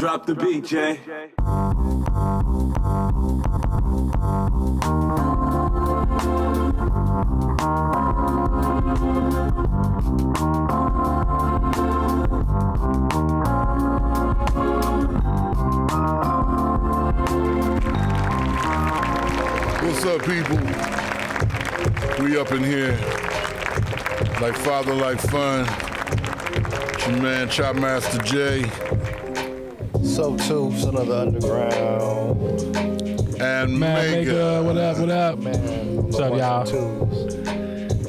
Drop the beat, Jay. What's up, people? We up in here like father, like fun. It's your man, ChopMaster J. SOTU, son of the underground. And Man, Mega. what up? Man, What's up, y'all?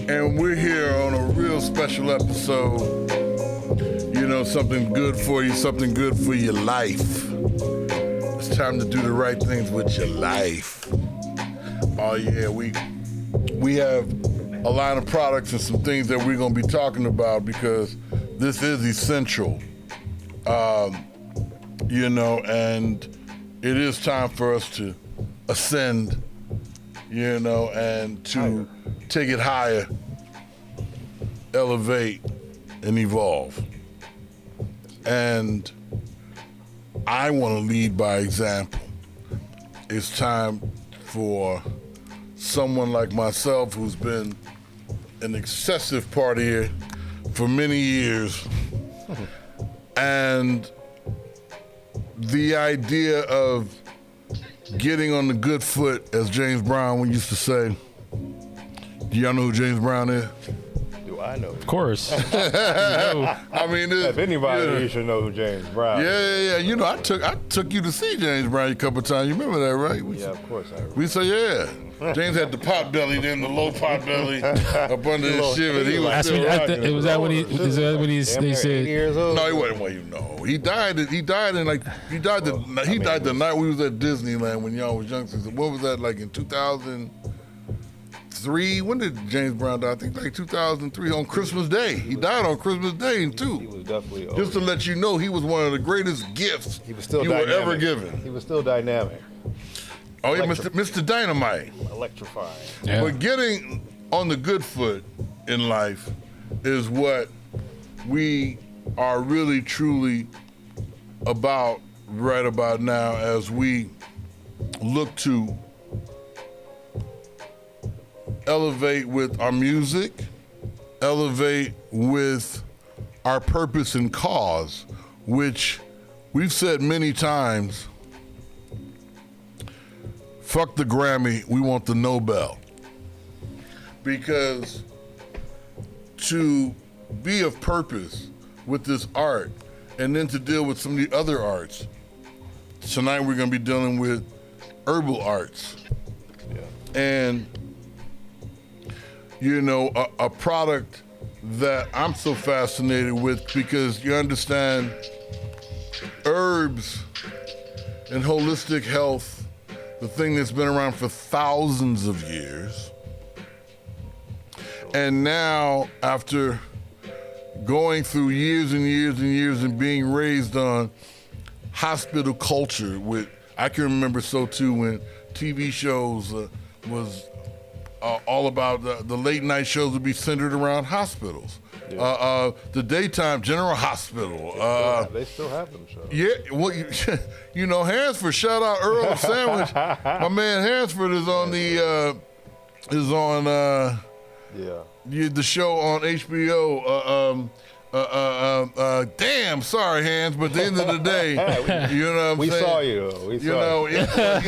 And we're here on a real special episode. You know, something good for you, something good for your life. It's time to do the right things with your life. Oh yeah, we have a line of products and some things that we're gonna be talking about because this is essential. You know, and it is time for us to ascend, you know, and to take it higher, elevate, and evolve. And I want to lead by example. It's time for someone like myself who's been an excessive partier for many years, and the idea of getting on the good foot, as James Brown used to say. Do y'all know who James Brown is? Do I know? Of course. I mean, If anybody, you should know who James Brown is. Yeah. You know, I took you to see James Brown a couple of times. You remember that, right? Yeah, of course I remember. We say, yeah. James had the pot belly, then the low pot belly up under his shit, but he was That's still when, rocking. was that when he? Is that when he? Damn They near 8 said. years old. No, he wasn't. Well, you know, he died the night we was at Disneyland when y'all was youngsters. What was that, like in 2003? When did James Brown die? I think like 2003 on Christmas Day. He died on Christmas Day He too. was definitely old. Just to let you know, he was one of the greatest gifts He was still you dynamic. were ever given. He was still dynamic, Oh yeah, Mr. Dynamite. electrifying. Yeah. But getting on the good foot in life is what we are really truly about right about now as we look to elevate with our music, elevate with our purpose and cause, which we've said many times, fuck the Grammy, we want the Nobel. Because to be of purpose with this art and then to deal with some of the other arts, tonight we're gonna be dealing with herbal arts. Yeah. And, you know, a product that I'm so fascinated with because you understand herbs and holistic health, the thing that's been around for thousands of years. And now, after going through years and years and years and being raised on hospital culture with, I can remember so too when TV shows was all about the late night shows would be centered around hospitals. Yeah. The daytime general hospital. They still have them shows. Yeah, well, you know, Hansford. Shout out Earl Sandwich. My man Hansford is on the the show on HBO. Damn, sorry, Hans, but at the end of the day, you know what I'm We saying? saw you, though. We saw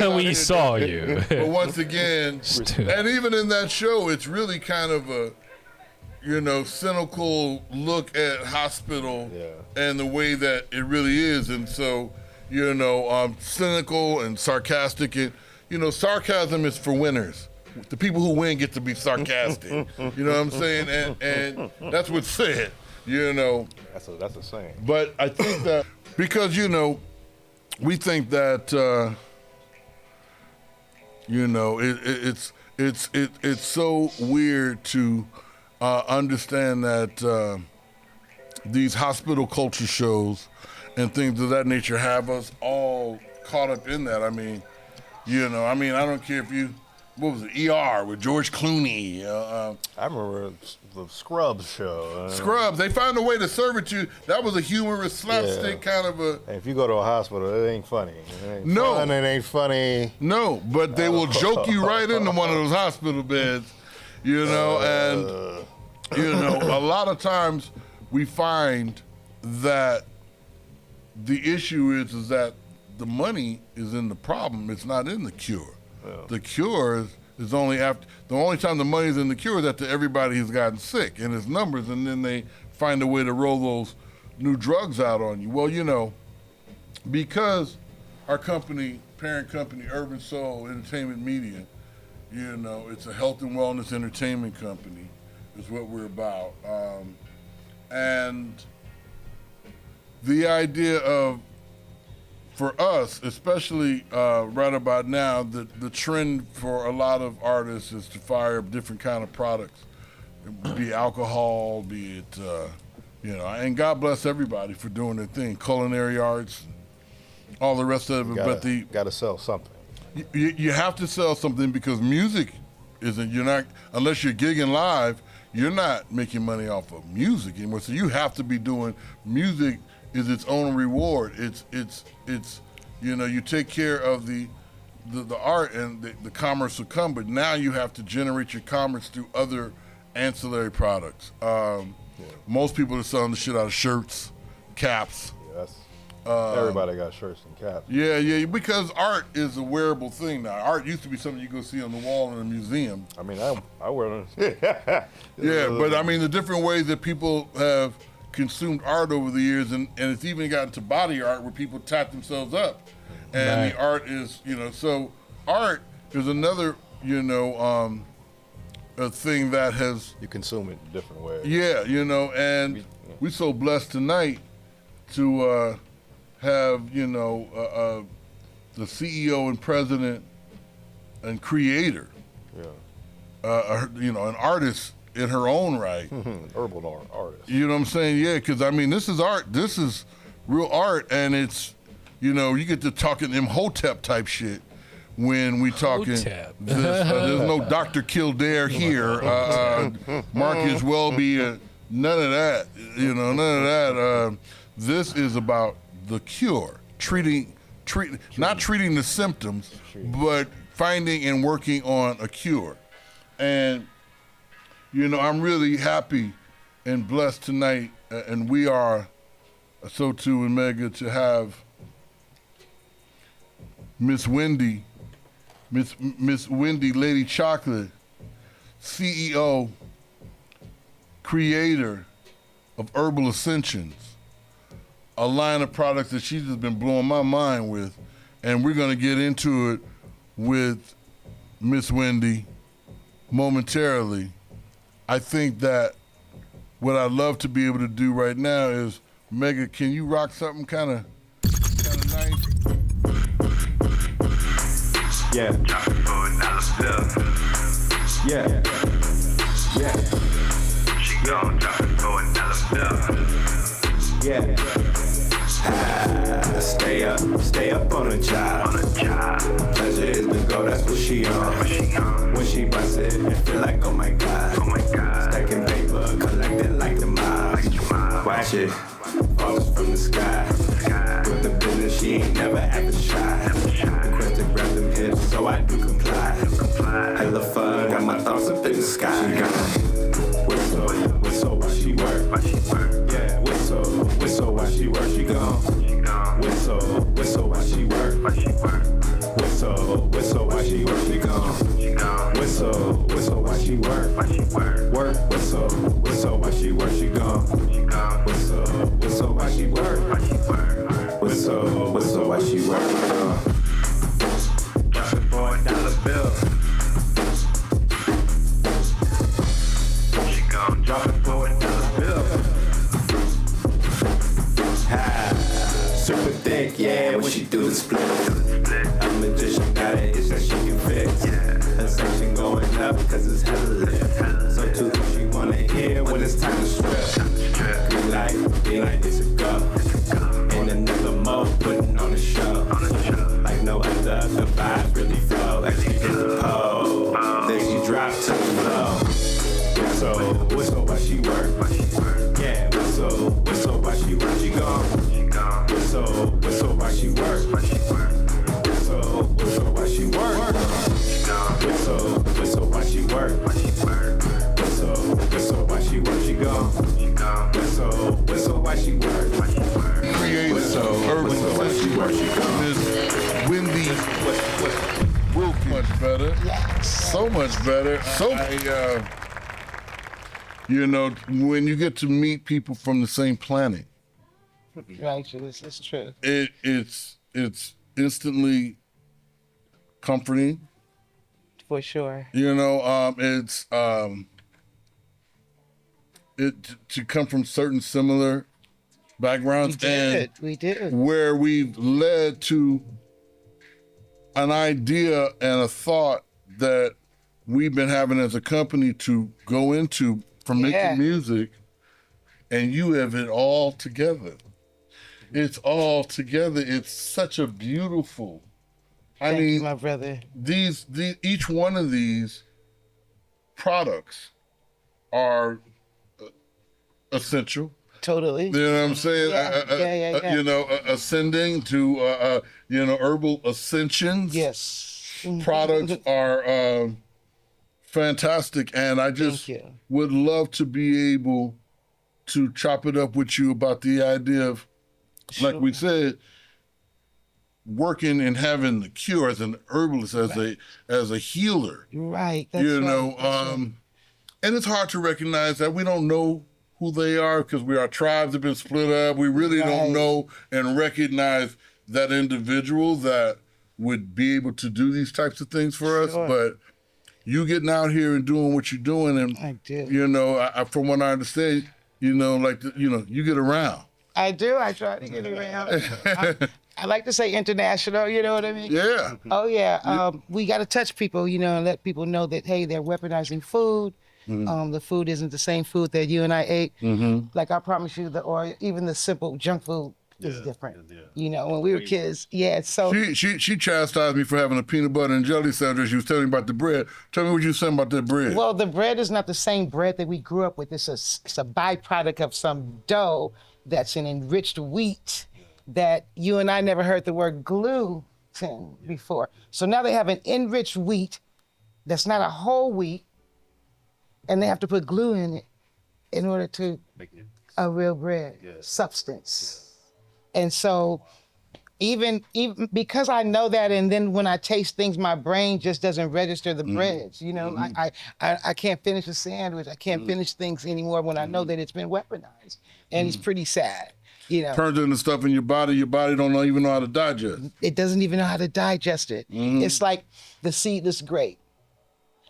you. We saw you. But once again, and even in that show, it's really kind of a, you know, cynical look at hospital and the way that it really is. And so, you know, cynical and sarcastic. And, you know, sarcasm is for winners. The people who win get to be sarcastic. You know what I'm saying? And that's what's said, you know. That's a saying. But I think that because, you know, we think that, you know, it's so weird to understand that these hospital culture shows and things of that nature have us all caught up in that. I mean, you know, I don't care if you, what was it, ER with George Clooney. I remember the Scrubs show. Scrubs. They found a way to serve it to you. That was a humorous slapstick kind of a. If you go to a hospital, it ain't funny. It ain't No. fun, it ain't funny. No, but they will joke you right into one of those hospital beds, you know, and, you know, a lot of times we find that the issue is that the money is in the problem. It's not in the cure. Yeah. The cure is only after, the only time the money's in the cure is after everybody has gotten sick and it's numbers, and then they find a way to roll those new drugs out on you. Well, you know, because our company, parent company, Urban Soul Entertainment Media, you know, it's a health and wellness entertainment company is what we're about. And the idea of, for us, especially right about now, the trend for a lot of artists is to fire up different kind of products, be it alcohol, be it, you know, and God bless everybody for doing their thing, culinary arts, all the rest of it. Gotta sell something. You have to sell something because music isn't, you're not, unless you're gigging live, you're not making money off of music anymore. So you have to be doing music is its own reward. It's you know, you take care of the art and the commerce will come, but now you have to generate your commerce through other ancillary products. Most people are selling the shit out of shirts, caps. Yes. Everybody got shirts and caps. Yeah, because art is a wearable thing now. Art used to be something you go see on the wall in a museum. I mean, I wear them. Yeah, but I mean, the different ways that people have consumed art over the years, and it's even gotten to body art where people tat themselves up. And the art is, you know, so art is another, you know, a thing that has... You consume it in different ways. Yeah, you know, and we're so blessed tonight to have, you know, the CEO and president and creator, you know, an artist in her own right. Herbal artist. You know what I'm saying? Yeah, because I mean, this is art. This is real art, and it's, you know, you get to talking Imhotep type shit when we talking this. There's no Dr. Kildare here. Marcus Welby, none of that. You know, none of that. This is about the cure, not treating the symptoms, but finding and working on a cure. And you know, I'm really happy and blessed tonight, and we are SOTU and Mega to have Miss Wendy, Miss Wendy Lady Chocolate, CEO, creator of Herbal Ascensions, a line of products that she's just been blowing my mind with, and we're gonna get into it with Miss Wendy momentarily. I think that what I'd love to be able to do right now is, Mega, can you rock something kind of nice? Yeah. Yeah. Yeah. She gon' drop it for $1 bill. Yeah. Stay up on a job. Pleasure is the goal, that's what she on. When she busts it, it feel like, oh my god. Stacking paper, collecting like the mob. Watch it, falls from the sky. With the business, she ain't never acting shy. Request to grab them hips, so I do comply. Hella fun, got my thoughts up in the sky. Whistle while she work. Yeah, whistle while she work. She gone. Whistle while she work. Whistle while she work. She gone. Whistle while she work. Work, whistle while she work. She gone. Whistle while she work. Whistle while she work. Drop it for $1 bill. She gon' drop it for $1 bill. Super thick, yeah, when she do the split. A magician got an itch that she can fix. Her section going up cause it's hella lit. So too she wanna hear when it's time to strip. Green light, it's a go. In another mode, putting on a show. Like no other, the vibes really flow. Like she hit the pole, then she dropped to the low. Whistle Miss Wendy Wilkins. Much better. Yes. So much better. You know, when you get to meet people from the same planet, Right, this is true. it's instantly comforting. For sure. You know, to come from certain similar backgrounds We did. where we've led to an idea and a thought that we've been having as a company to go into from making music, and you have it all together. It's all together. It's such a beautiful. Thank you, my brother. These each one of these products are essential. Totally. You know what I'm saying? Yeah. You know, ascending to Herbal Ascensions. Yes. Products are fantastic, and I just would love to be able to chop it up with you about the idea of, like we said, working and having the cure as an herbalist, as a healer. Right. That's You right. know, and it's hard to recognize that we don't know who they are because our tribes have been split up. We really don't know and recognize that individual that would be able to do these types of things for us. But you getting out here and doing what you're doing, and I do. You know, from what I understand, you know, you get around. I do. I try to get around. I like to say international, you know what I mean? Yeah. Oh, yeah. We got to touch people, you know, and let people know that, hey, they're weaponizing food. The food isn't the same food that you and I ate. Like I promise you, or even the simple junk food is different. You know, when we were kids, so. She chastised me for having a peanut butter and jelly sandwich. She was telling me about the bread. Tell me what you said about that bread. Well, the bread is not the same bread that we grew up with. It's a byproduct of some dough that's an enriched wheat that you and I never heard the word gluten before. So now they have an enriched wheat that's not a whole wheat, and they have to put glue in it in order to make a real bread, substance. And so even because I know that, and then when I taste things, my brain just doesn't register the breads. You know, I can't finish a sandwich. I can't finish things anymore when I know that it's been weaponized. And it's pretty sad, you know. Turns into stuff in your body don't even know how to digest. It doesn't even know how to digest it. It's like the seedless grape.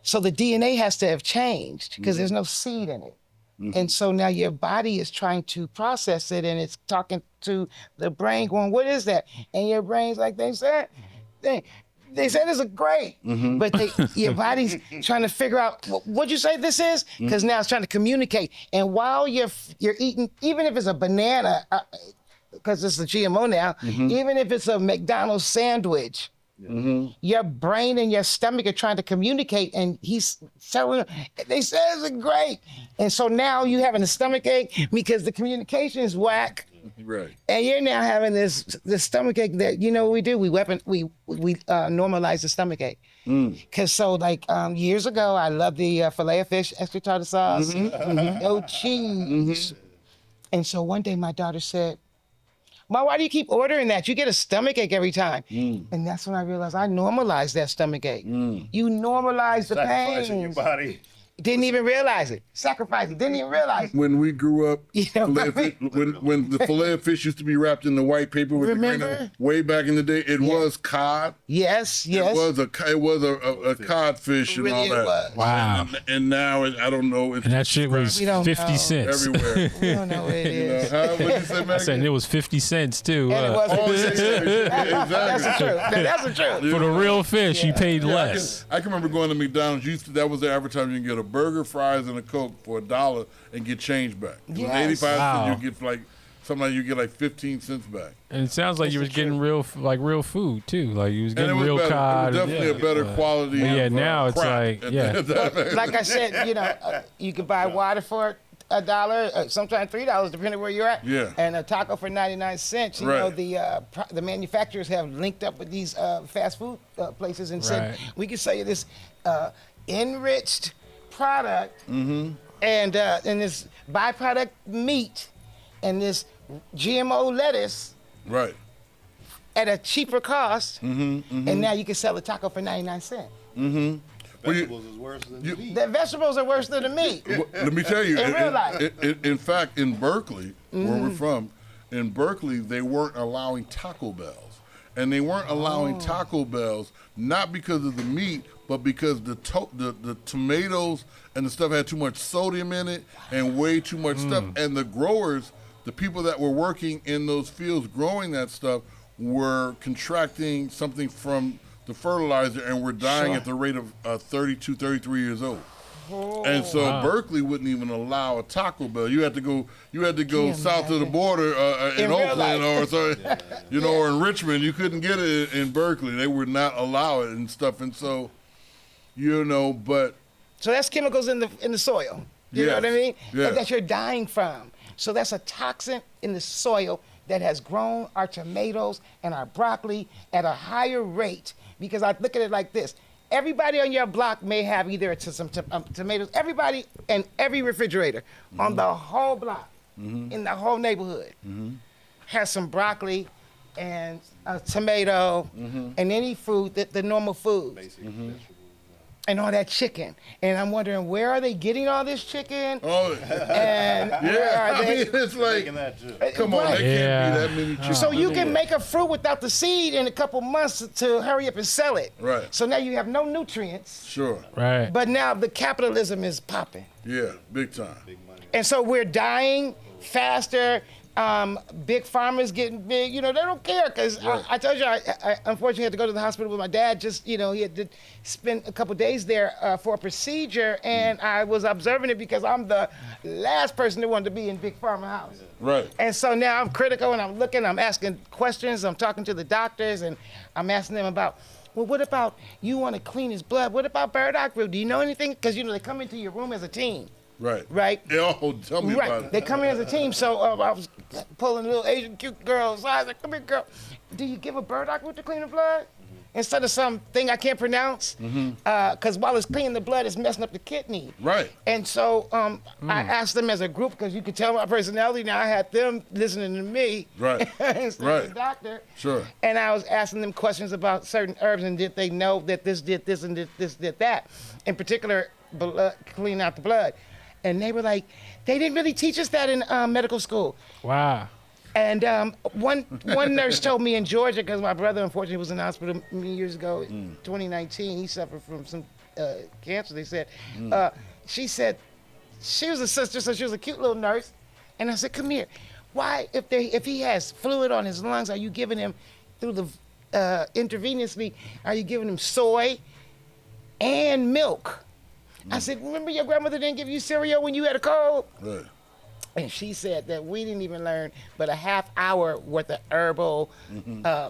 So the DNA has to have changed because there's no seed in it. And so now your body is trying to process it, and it's talking to the brain going, what is that? And your brain's like, they said it's a grape. But your body's trying to figure out, what'd you say this is? Because now it's trying to communicate. And while you're eating, even if it's a banana, because it's a GMO now, even if it's a McDonald's sandwich, your brain and your stomach are trying to communicate, and he's telling them, they say it's a grape. And so now you having a stomach ache because the communication is whack. Right. And you're now having this stomach ache that, you know what we do? We normalize the stomach ache. Because so like years ago, I loved the filet of fish, extra tartar sauce, no cheese. And so one day my daughter said, Mom, why do you keep ordering that? You get a stomach ache every time. And that's when I realized I normalized that stomach ache. You normalize the pain. Sacrificing your body. Didn't even realize it. Sacrificing, didn't even realize it. When we grew up, You know what I mean? when the fillet of fish used to be wrapped in the white paper with Remember? the green, way back in the day, it was cod. Yes. It was a codfish and all Really that. it was. Wow. And now I don't know. And that shit was We don't 50 know. cents. everywhere. We don't know what it You know, is. what'd you say, I said Megan? it was 50 cents too. And it wasn't. Oh, yeah, That's the exactly. truth. That's the truth. For the real fish, you paid Yeah, less. I can remember going to McDonald's. That was the advertisement. You can get a burger, fries, and a Coke for $1 and get change back. It was Yes. 85 Wow. cents. You get sometimes you get like 15 cents back. And it sounds like you was getting real food too. Like you was And it getting was real better. cod. It was definitely a better quality. But yeah, of, now it's crap. like, yeah. Like I said, you know, you could buy water for $1, sometimes $3, depending where you're at. Yeah. And a taco for 99 cents. You know, the manufacturers have linked up with these fast food places and said, Right. we can sell you this enriched product and this byproduct meat and this GMO lettuce Right. at a cheaper cost, and now you can sell a taco for 99 cents. Vegetables is worse than the meat. The vegetables are worse than the meat. Let me tell you, In real life. in fact, in Berkeley, where we're from, in Berkeley, they weren't allowing Taco Bells. And they weren't allowing Taco Bells not because of the meat, but because the tomatoes and the stuff had too much sodium in it and way too much stuff. And the growers, the people that were working in those fields growing that stuff, were contracting something from the fertilizer and were dying at the rate of 32, 33 years old. And so Berkeley wouldn't even allow a Taco Bell. You had to go south of the border in Oakland or so, or in Richmond. You couldn't get it in Berkeley. They would not allow it and stuff. And so, but So that's chemicals in the soil. You know what I mean? Yeah. That you're dying from. So that's a toxin in the soil that has grown our tomatoes and our broccoli at a higher rate. Because I look at it like this. Everybody on your block may have either some tomatoes. Everybody in every refrigerator on the whole block, in the whole neighborhood, has some broccoli and a tomato and any food, the normal food. And all that chicken. And I'm wondering, where are they getting all this chicken? Oh, And where are I they? mean, it's like, Making that too. come on, Right. there can't be that many chickens. So you can make a fruit without the seed in a couple months to hurry up and sell it. Right. So now you have no nutrients, Sure. Right. but now the capitalism is popping. Yeah, big time. And so we're dying faster. Big pharma's getting big. They don't care because I told you I unfortunately had to go to the hospital with my dad. Just he had to spend a couple days there for a procedure, and I was observing it because I'm the last person that wanted to be in big pharma house. Right. And so now I'm critical, and I'm looking, I'm asking questions, I'm talking to the doctors, and I'm asking them about, well, what about you want to clean his blood? What about burdock root? Do you know anything? Because they come into your room as a team. Right. Right. Oh, tell me about it. They come in as a team. So I was pulling a little Asian cute girl aside. I was like, come here, girl. Do you give a burdock root to clean the blood? Instead of something I can't pronounce? Because while it's cleaning the blood, it's messing up the kidney. Right. And so I asked them as a group, because you could tell my personality. Now I had them listening to me. Right. Instead of the doctor. Sure. And I was asking them questions about certain herbs, and did they know that this did this and this did that? In particular, clean out the blood. And they were like, they didn't really teach us that in medical school. Wow. And one nurse told me in Georgia, because my brother unfortunately was in the hospital many years ago, 2019. He suffered from some cancer. They said, she said, she was a sister, so she was a cute little nurse. And I said, come here. Why, if he has fluid on his lungs, are you giving him through the intravenously? Are you giving him soy and milk? I said, remember your grandmother didn't give you cereal when you had a cold? Right. And she said that we didn't even learn but a half hour worth of herbal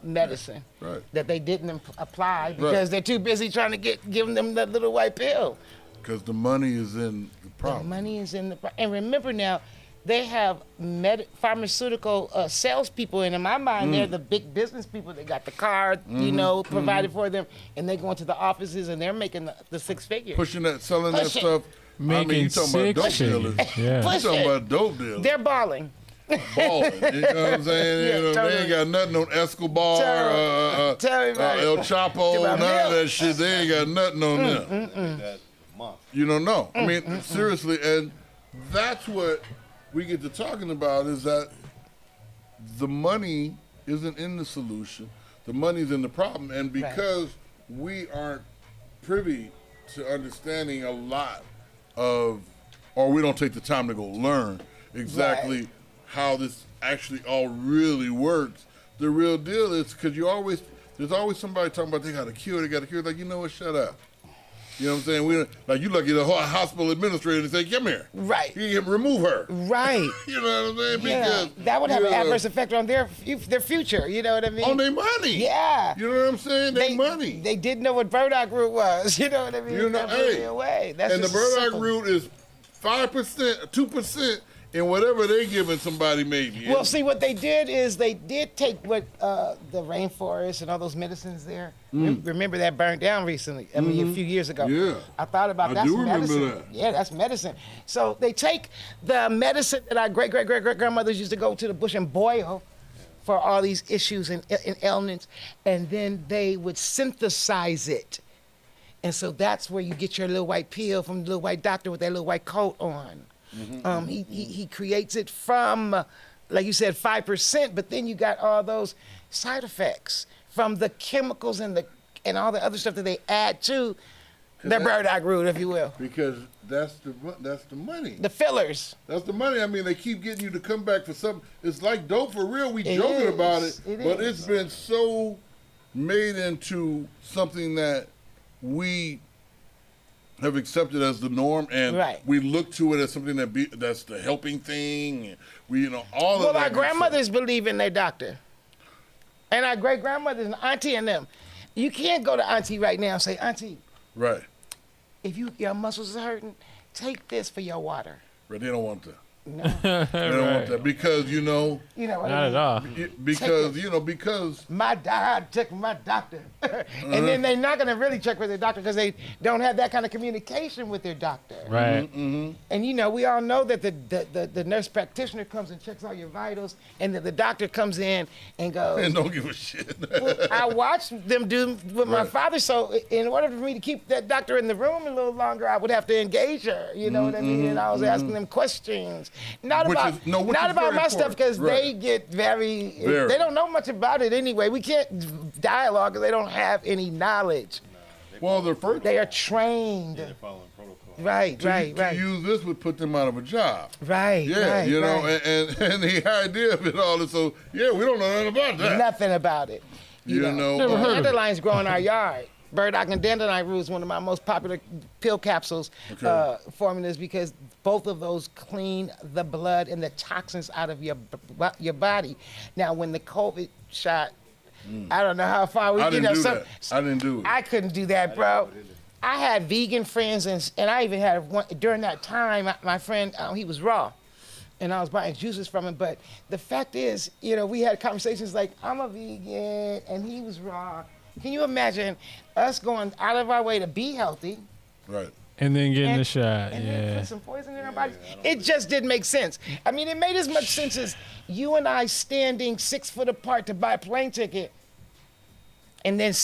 medicine that they didn't apply because they're too busy trying to giving them that little white pill. Because the money is in the problem. The money is in the and remember now, they have pharmaceutical salespeople, and in my mind, they're the big business people. They got the card, provided for them, and they go into the offices and they're making the six figures. Pushing that, selling that Pushing. stuff. Making you talking about dope six dealers. figures. Yeah. You Push talking it. about dope dealers. They're balling. Balling. You know what I'm saying? Yeah, They totally. ain't got nothing on Escobar, Tell me about it. El Chapo, About none of milk. that shit. They ain't got nothing on them. That month. You don't know. I mean, seriously, and that's what we get to talking about is that the money isn't in the solution. The money's in the problem. And because we aren't privy to understanding a lot of, or we don't take the time to go learn exactly how this actually all really works, the real deal is because there's always somebody talking about they got a cure, like, you know what, shut up. You know what I'm saying? You look at the hospital administrator and say, come here. Right. You can remove her. Right. You know what I'm saying? Yeah. Because That would have an adverse effect on their future. You know what I mean? on their money. Yeah. You know what I'm saying? Their money. They didn't know what burdock root was. You know what I mean? You know, That blew me hey, away. That's and the just burdock simple. root is 5%, 2% in whatever they're giving somebody maybe. Well, see, what they did is they did take what the rainforest and all those medicines there. Remember that burned down recently? I mean, a few years ago. Yeah. I thought about I that's do remember medicine. that. Yeah, that's medicine. So they take the medicine that our great grandmothers used to go to the bush and boil for all these issues and ailments, and then they would synthesize it. And so that's where you get your little white pill from the little white doctor with that little white coat on. He creates it from, like you said, 5%, but then you got all those side effects from the chemicals and all the other stuff that they add to the burdock root, if you will. Because that's the money. The fillers. That's the money. I mean, they keep getting you to come back for something. It's like dope for real. We joking about it, but it's been so made into something that we have accepted as the norm, and we look to it as something that's the helping thing. And we, all of that. Well, our grandmothers believe in their doctor, and our great grandmothers and auntie and them. You can't go to auntie right now and say, Auntie, right? If your muscles are hurting, take this for your water. But they don't want that. No. They don't want that because what not I at mean? all. Because my dad took my doctor, and then they're not gonna really check with their doctor because they don't have that kind of communication with their doctor. Right. And we all know that the nurse practitioner comes and checks all your vitals, and that the doctor comes in and goes. And don't give a shit. Well, I watched them do with my father, so in order for me to keep that doctor in the room a little longer, I would have to engage her. You know what I mean? And I was asking them questions. Not about my stuff because they get very. They don't know much about it anyway. We can't dialogue because they don't have any knowledge. Well, they are trained. They're following protocol. Right. To use this would put them out of a job. Right. Yeah, and the idea of it all is so. Yeah, we don't know nothing about that. Nothing about it. You know. Dandelions grow in our yard. Burdock and dandelion root is one of my most popular pill capsules formulas because both of those clean the blood and the toxins out of your body. Now, when the COVID shot, I don't know how far we I didn't do it. I couldn't do that, bro. I had vegan friends, and I even had one during that time. My friend, he was raw, and I was buying juices from him. But the fact is, we had conversations like, I'm a vegan, and he was raw. Can you imagine us going out of our way to be healthy? Right. And then getting the shot, and then put some poison in our bodies? It just didn't make sense. I mean, it made as much sense as you and I standing 6 foot apart to buy a plane ticket and then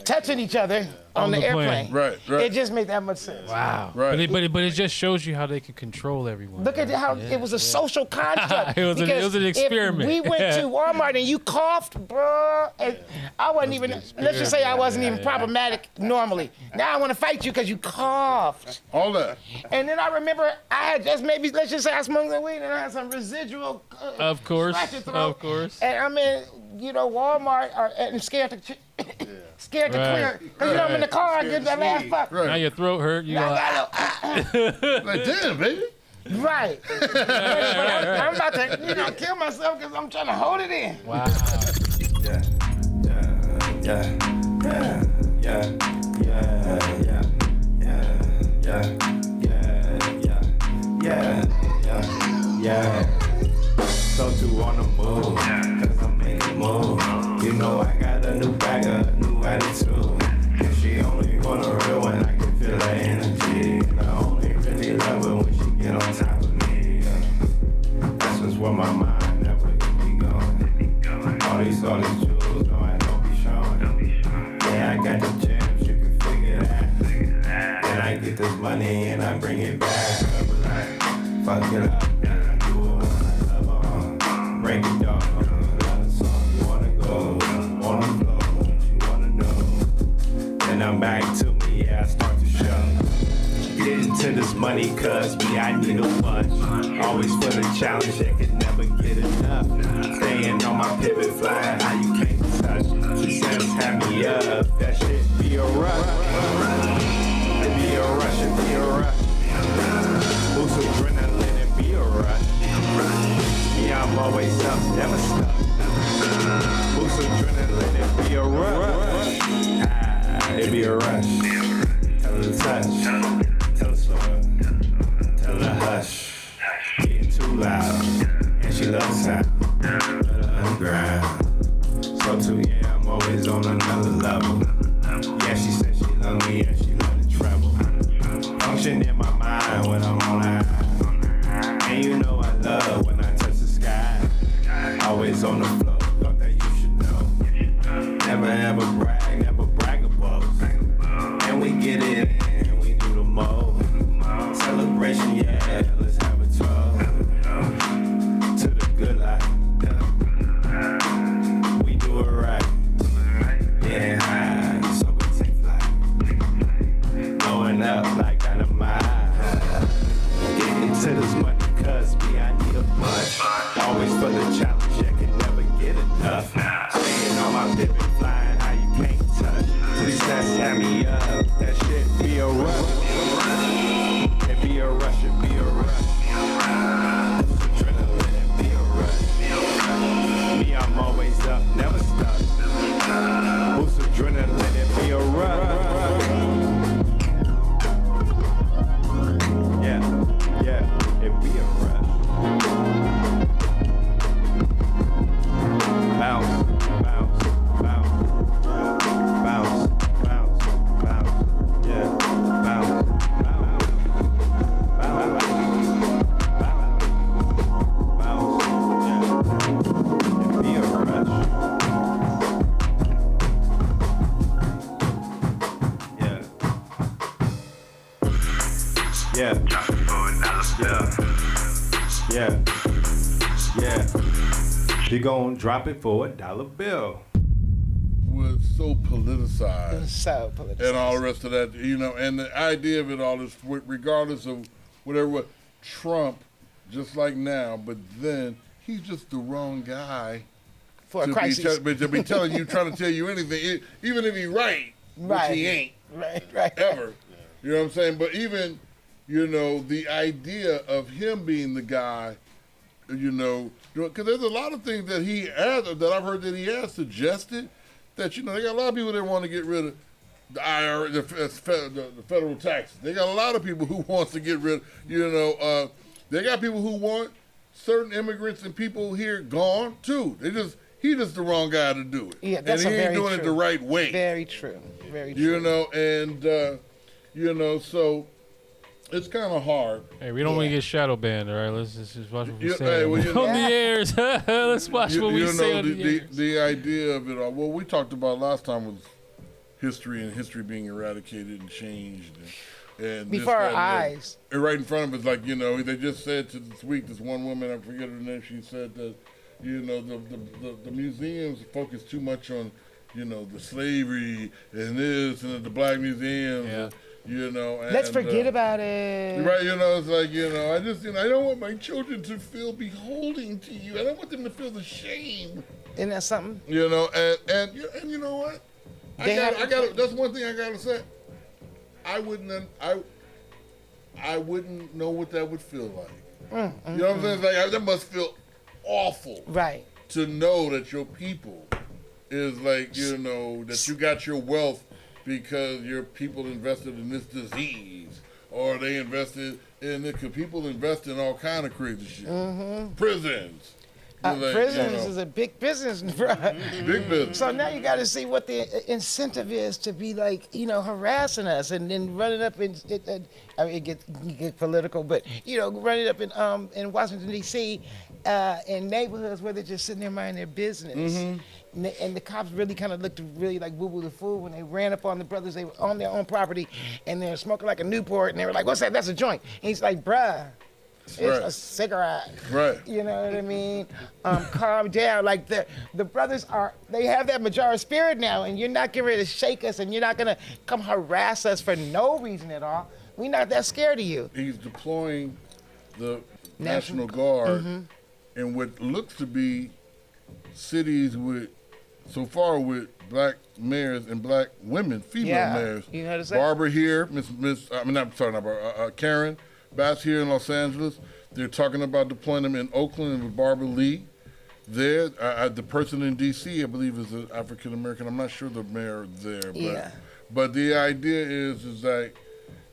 touching each other on the airplane. Right. It just made that much sense. Wow. Right. But it just shows you how they can control everyone. Look at how it was a social construct. It was an experiment. If we went to Walmart and you coughed, bro, and I wasn't even, let's just say I wasn't even problematic normally. Now I want to fight you because you coughed. All that. And then I remember I had just maybe, let's just say I smoked the weed and I had some residual. Of course. And I'm in, Walmart and scared to clear. Because I'm in the car, I get that last fuck. Now your throat hurt. You like, damn, baby. Right. I'm about to, kill myself because I'm trying to hold it in. Wow. SOTU on the move, cause I'm making moves. I got a new bag, a new attitude. And she only want a real one, I can feel her energy. And I only really love her when she get on top of me. That's just where my mind never can be going. All these jewels, no, I don't be showing. Yeah, I got the gems, you can figure that. Then I get this money and I bring it back. Fuck it up, and I do it when I love her. Break it down. I'm back to me, I start to show. Get into this money, cause I need a bunch. Always for the challenge, I could never get enough. Staying on my pivot, flying how you can't touch. She says, have me up, that shit be a rush. It be a rush, it be a rush. Boost adrenaline, it be a rush. Yeah, I'm always up, never stuck. Boost adrenaline, it be a rush. It be a rush. Tell her to touch. Tell her slow up. Tell her hush. Getting too loud. And she loves the sound. Underground. SOTU, yeah, I'm always on another level. Yeah, she said she love me and she love the treble. Function in my mind when I'm on high. And I love when I touch the sky. Always on been flying how you can't touch. Please test me up. That shit be a rush. It be a rush, it be a rush. Adrenaline, it be a rush. Me, I'm always up, never stuck. Boost adrenaline, it be a rush. Yeah, yeah, it be a rush. Bounce, bounce, bounce, bounce, bounce, bounce, yeah, bounce, bounce, bounce, bounce, yeah, it be a rush. Yeah, yeah, yeah. She gon' drop it for $1 bill. Was so politicized. So politicized. And all the rest of that, you know, and the idea of it all is, regardless of whatever, Trump, just like now, but then he's just the wrong guy For a to crisis. to be telling you, trying to tell you anything, even if he's right, Right. which he ain't, right. ever. You know what I'm saying? But even, you know, the idea of him being the guy, you know, because there's a lot of things that he has, that I've heard that he has suggested, that, you know, they got a lot of people that want to get rid of the IRS, the federal taxes. They got a lot of people who wants to get rid, you know, they got people who want certain immigrants and people here gone too. He just the wrong guy to do it. Yeah, that's and he ain't doing true. it the right way. Very true. Very true. You know, and you know, so it's kind of hard. Hey, we don't want to get shadow banned, all right? Let's just watch what we Yeah, say hey, well, you know- on the airs. Let's watch what we say on the airs. The idea of it all. Well, we talked about last time was history and history being eradicated and changed. And Before this, our that, and eyes. that. And right in front of us, like, you know, they just said to this week, this one woman, I forget her name, she said that, you know, the museums focus too much on, you know, the slavery and this and the black museums. Yeah. And, you know, and, Let's forget about it. right, you know, it's like, you know, I just, you know, I don't want my children to feel beholding to you. I don't want them to feel the shame. Isn't that something? You know, and you know what? I got. That's one thing I gotta say. I wouldn't know what that would feel like. You know what I'm saying? It's like, that must feel awful. Right. To know that your people is like, you know, that you got your wealth because your people invested in this disease, or they invested in it, because people invest in all kind of crazy shit. Prisons. Like, Prisons you know, is a big business, bro. big business. So now you got to see what the incentive is to be like, you know, harassing us and then running up in. I mean, you get political, but you know, running up in Washington D.C. In neighborhoods where they're just sitting there minding their business. And the cops really kind of looked really like Boo Boo the Fool when they ran up on the brothers. They were on their own property and they're smoking like a Newport, and they were like, "What's that? That's a joint." And he's like, "Bruh, it's Right. a cigarette." Right. You know what I mean? Calm down. Like the brothers they have that Majara spirit now, and you're not getting ready to shake us, and you're not gonna come harass us for no reason at all. We're not that scared of you. He's deploying the National Guard in what looks to be cities with black mayors and black women, female mayors. You notice that? Barbara here, Karen Bass here in Los Angeles. They're talking about deploying them in Oakland with Barbara Lee. There, the person in D.C., I believe, is an African American. I'm not sure the mayor there, but the idea is that,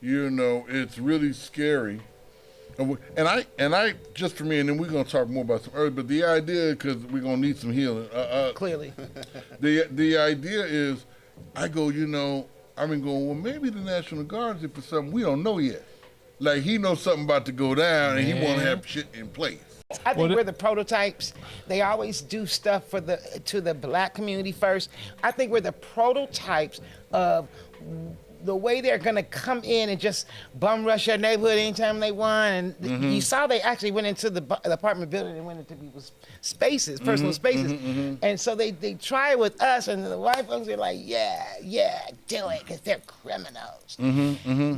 you know, it's really scary. And I just for me, and then we're gonna talk more about some early. But the idea, because we're gonna need some healing. Clearly. The idea is, I've been going. Well, maybe the National Guard's here for something we don't know yet. Like he knows something about to go down, and he want to have shit in place. I think we're the prototypes. They always do stuff to the black community first. I think we're the prototypes of the way they're gonna come in and just bum rush your neighborhood anytime they want, and you saw they actually went into the apartment building and went into people's spaces, personal spaces, and so they try it with us, and the white folks are like, yeah, do it, because they're criminals,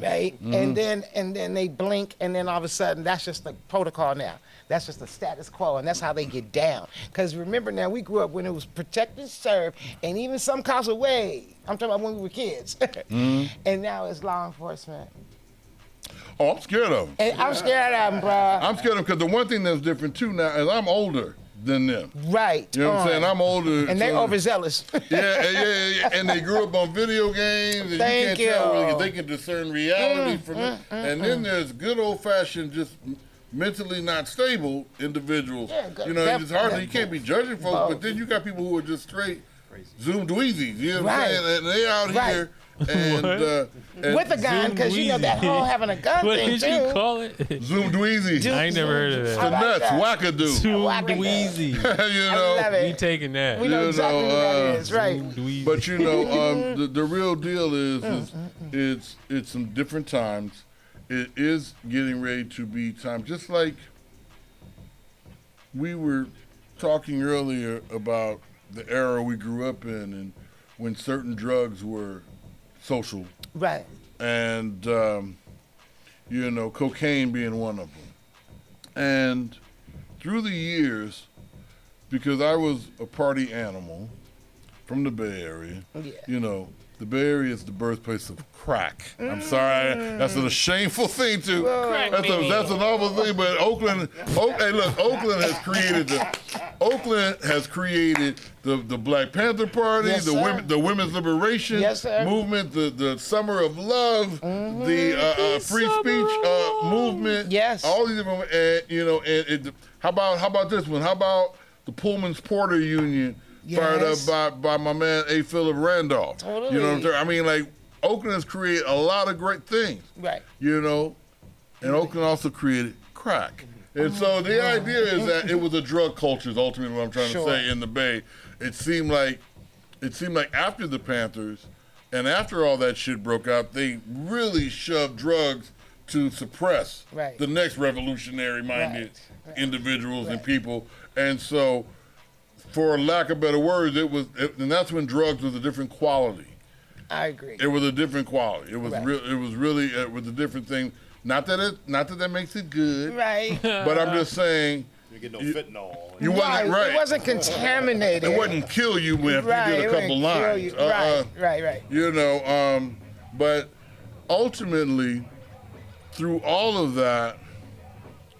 right? And then they blink, and then all of a sudden that's just the protocol now. That's just the status quo, and that's how they get down. Because remember now, we grew up when it was protect and serve, and even some cops were way. I'm talking about when we were kids. And now it's law enforcement. Oh, I'm scared of them. And I'm scared of them, bro. I'm scared of them because the one thing that's different too now is I'm older than them. Right. You know what I'm saying? I'm older. And they're overzealous. Yeah. And they grew up on video games, and Thank you can't tell you. really, they can discern reality from it. And then there's good old-fashioned, just mentally not stable individuals. Yeah, good. You know, it's hard. You can't be judging folks, but then you got people who are just straight Zoom dweezies. You know what I'm saying? And they out here. And with a gun, because you know that whole having a gun What thing did too. you call it? Zoom dweezy. I ain't never heard of The that. I like nuts, that. wackadoo. Too Whack it. dweezy. You I know. love it. We taking that. We know You exactly know, what that is, right? Dweezy. But you know, the real deal is it's some different times. It is getting ready to be time. Just like we were talking earlier about the era we grew up in, and when certain drugs were social, Right. and you know, cocaine being one of them. And through the years, because I was a party animal from the Bay Area, Yeah. you know, the Bay Area is the birthplace of crack. I'm sorry, that's a shameful thing to. That's an awful thing. But Oakland has created the Black Panther Party, Yes, the sir. women's liberation Yes, sir. movement, the Summer of Love, the free speech movement. Yes. all these different. You know, how about this one? How about the Pullman's Porter Union? Fired Yes. up by my man A. Philip Randolph. Totally. You know what I'm saying? I mean, like, Oakland has created a lot of great things. Right. You know, and Oakland also created crack. And so the idea is that it was a drug culture is ultimately what I'm trying to say in the Bay. It seemed like after the Panthers and after all that shit broke out, they really shoved drugs to suppress the next revolutionary minded individuals and people. And so, for lack of better words, and that's when drugs was a different quality. I agree. It was a different quality. It was it was a different thing. Not that makes it good. Right. But I'm just saying. You get no fentanyl. You wasn't right. It wasn't contaminated. It wouldn't kill you if you did a couple lines. Right. You know, but ultimately, through all of that,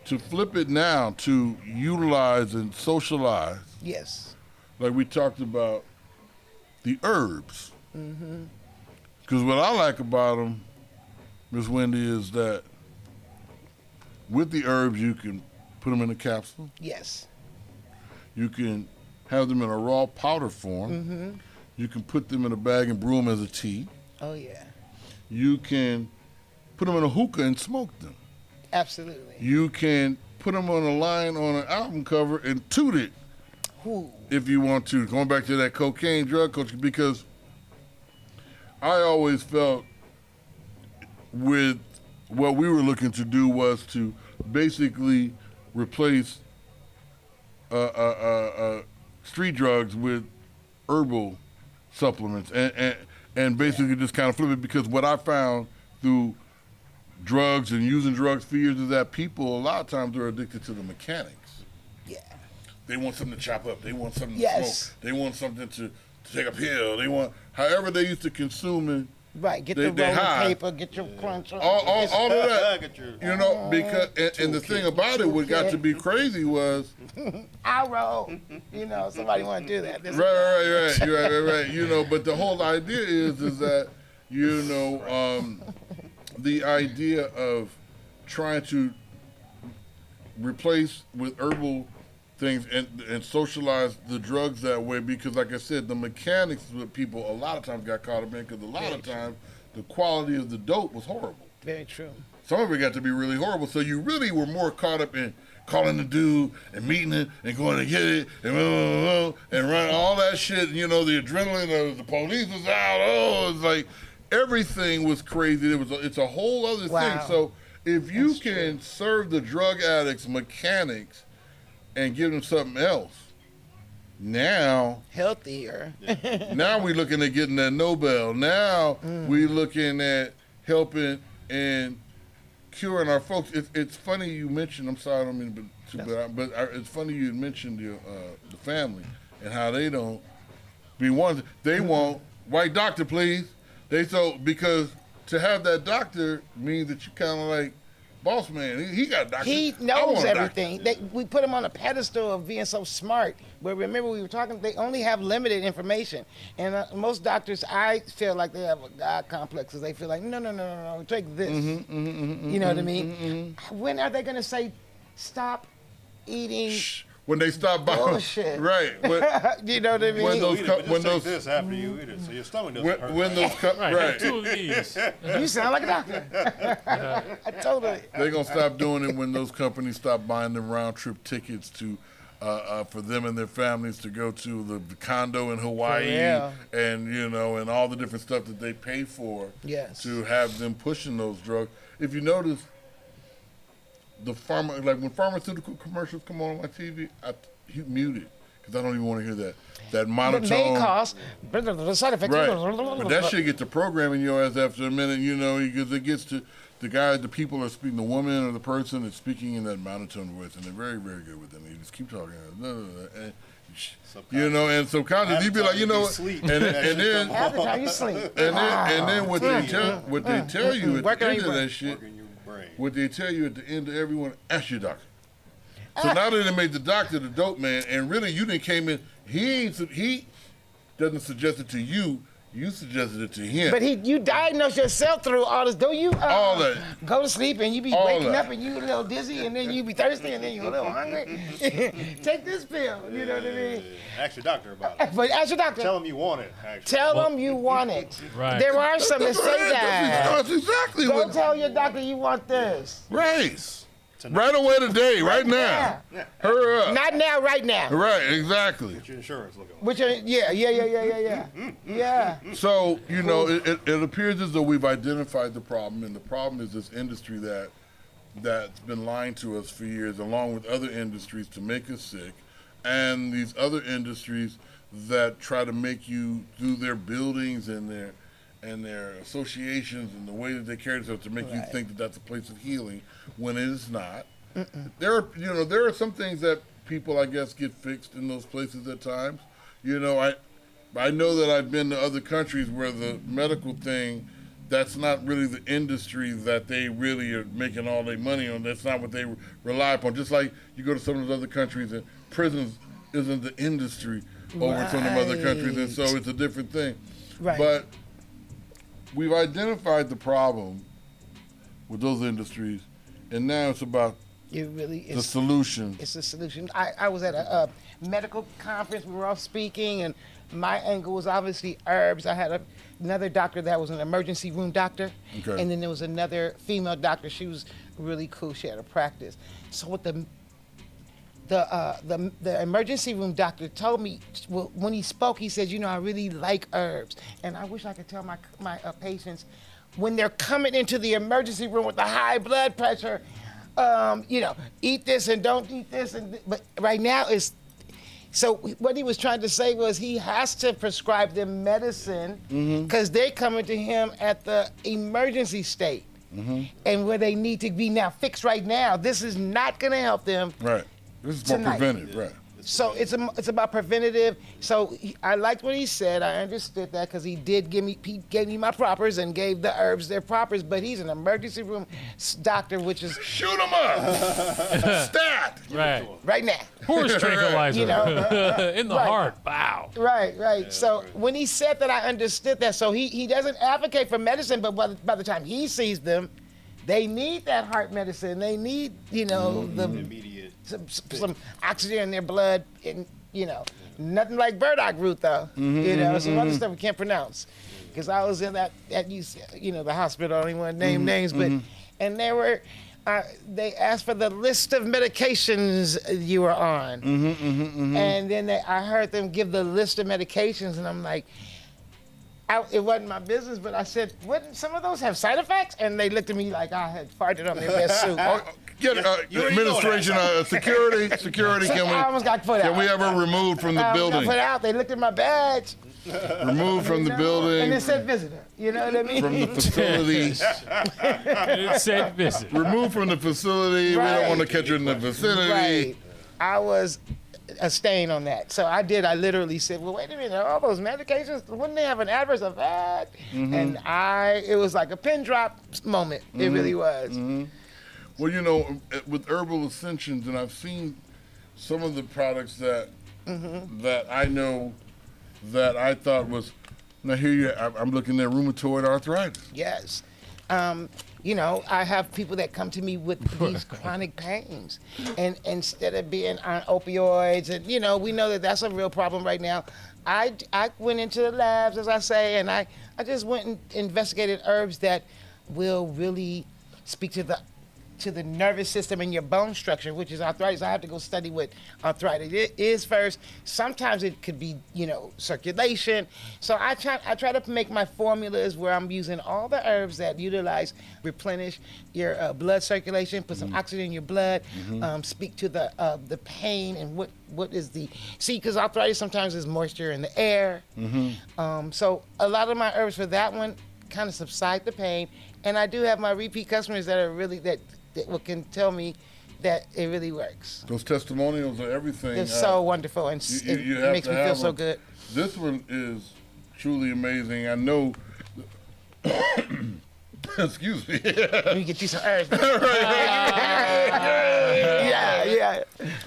to flip it now to utilize and socialize. Yes. Like we talked about the herbs. Because what I like about them, Miss Wendy, is that with the herbs, you can put them in a capsule. Yes. You can have them in a raw powder form. You can put them in a bag and brew them as a tea. Oh, yeah. You can put them in a hookah and smoke them. Absolutely. You can put them on a line on an album cover and toot it. If you want to. Going back to that cocaine drug culture, because I always felt with what we were looking to do was to basically replace street drugs with herbal supplements and basically just kind of flip it, because what I found through drugs and using drugs for years is that people a lot of times are addicted to the mechanics. Yeah. They want something to chop up. They want something to Yes. smoke. They want something to take a pill. They want, however they used to consuming. Right. Get They the rolling high. paper, get your crunch. All of that. Get your- You know, because, and the thing about it, what got to be crazy was, I roll. You know, somebody want to do that. This is- right. You know, but the whole idea is that, you know, the idea of trying to replace with herbal things and socialize the drugs that way, because like I said, the mechanics is what people a lot of times got caught up in, because a lot of times the quality of the dope was horrible. Very true. Some of it got to be really horrible, so you really were more caught up in calling the dude and meeting it and going to get it and run all that shit. You know, the adrenaline of the police was out. Oh, it's like, everything was crazy. It's a whole other Wow. thing. So if you can serve the drug addicts mechanics and give them something else, now Healthier. now we're looking at getting that Nobel. Now we're looking at helping and curing our folks. It's funny you mentioned. I'm sorry, I don't mean but it's funny you mentioned the family and how they don't be one. They want white doctor, please. Because to have that doctor means that you kind of like boss man. He got a doctor. He I knows want a everything. doctor. We put him on a pedestal of being so smart. But remember, we were talking, they only have limited information. And most doctors, I feel like they have a God complex, because they feel like, no, take this. You know what I mean? When are they going to say, stop eating When they stop buying, bullshit? right? You know what I mean? When those Eat it, co- but when just those take this after you eat it, so your stomach doesn't hurt. when those right. Two of these. You sound like a doctor. I totally. They're gonna stop doing it when those companies stop buying them round trip tickets to for them and their families to go to the condo in Hawaii and and all the different stuff that they pay for to have them pushing those drugs. If you notice, the pharma, like when pharmaceutical commercials come on my TV, I mute it because I don't even want to hear that monotone. It may cause the side effects. Right. But that shit gets to programming your ass after a minute, because it gets to the people are speaking, the woman or the person is speaking in that monotone voice, and they're very, very good with them. You just keep talking, and and subconsciously you be like, and then Half the time you sleep. and then what they tell you at the end of that shit, what they tell you at the end of everyone, ask your doctor. So now that they made the doctor the dope man, and really you didn't came in, he doesn't suggest it to you. You suggested it to him. But you diagnose yourself through all this. Don't you all that. Go to sleep and you be All waking that. up and you a little dizzy and then you be thirsty and then you a little hungry? Take this pill. You know what I mean? Ask your doctor about it. But ask your doctor. Tell him you want it, actually. Tell them you want it. Right. There are some that say that. That's exactly Go what. tell your doctor you want this. Right. Right away today, right now. Hurry up. Not now, right now. Right, exactly. What's your insurance looking like? Which yeah. So, it appears as though we've identified the problem, and the problem is this industry that's been lying to us for years, along with other industries to make us sick, and these other industries that try to make you do their buildings and their associations and the way that they carry themselves to make you think that that's a place of healing when it is not. There are some things that people, I guess, get fixed in those places at times. I know that I've been to other countries where the medical thing, that's not really the industry that they really are making all their money on. That's not what they rely upon. Just like you go to some of those other countries and prisons isn't the industry over in some of them other countries, and so it's a different thing. Right. But we've identified the problem with those industries, and now it's about the solution. It's a solution. I was at a medical conference. We were all speaking, and my angle was obviously herbs. I had another doctor that was an emergency room doctor, and then there was another female doctor. She was really cool. She had a practice. So what the emergency room doctor told me, when he spoke, he said, I really like herbs, and I wish I could tell my patients when they're coming into the emergency room with the high blood pressure, eat this and don't eat this. But right now so what he was trying to say was he has to prescribe them medicine because they're coming to him at the emergency state and where they need to be now fixed right now. This is not going to help them. Right. This is more tonight. preventive, right? So it's about preventative. So I liked what he said. I understood that because he gave me my propers and gave the herbs their propers. But he's an emergency room doctor, which is shoot him up, stat, right now. Horse tranquilizer, in the heart. Wow. Right. Yeah, so when he said that, I understood that. So he doesn't advocate for medicine, but by the time he sees them, they need that heart medicine. They need the immediate. Some oxygen in their blood, and nothing like burdock root though. Some other stuff we can't pronounce. Because I was in that the hospital. I don't even want to name names, but and they asked for the list of medications you were on, and then I heard them give the list of medications, and I'm like, it wasn't my business, but I said, wouldn't some of those have side effects? And they looked at me like I had farted on their best suit. Administration, security, can I almost got put out. we ever removed from the I building? got put out. They looked at my badge. Removed from the building. And it said visitor. You know what I mean? From the facility. It said visit. Removed from the facility. Right. We don't want to catch you in the vicinity. Right. I was a stain on that. So I literally said, well, wait a minute, all those medications, wouldn't they have an adverse effect? And it was like a pin drop moment. It really was. Well, you know, with Herbal Ascensions, and I've seen some of the products that I know that I thought was, now here I'm looking at rheumatoid arthritis. Yes. You know, I have people that come to me with these chronic pains. And instead of being on opioids, and, you know, we know that that's a real problem right now. I went into the labs, as I say, and I just went and investigated herbs that will really speak to the nervous system and your bone structure, which is arthritis. I have to go study what arthritis is first. Sometimes it could be, you know, circulation. So I try to make my formulas where I'm using all the herbs that replenish your blood circulation, put some oxygen in your blood, speak to the pain and what is because arthritis sometimes is moisture in the air. So a lot of my herbs for that one kind of subside the pain. And I do have my repeat customers that are really that can tell me that it really works. Those testimonials are everything. They're so wonderful, and you it have makes to me have feel so them. good. This one is truly amazing. I know. Excuse me. Let me get you some herbs. Yeah.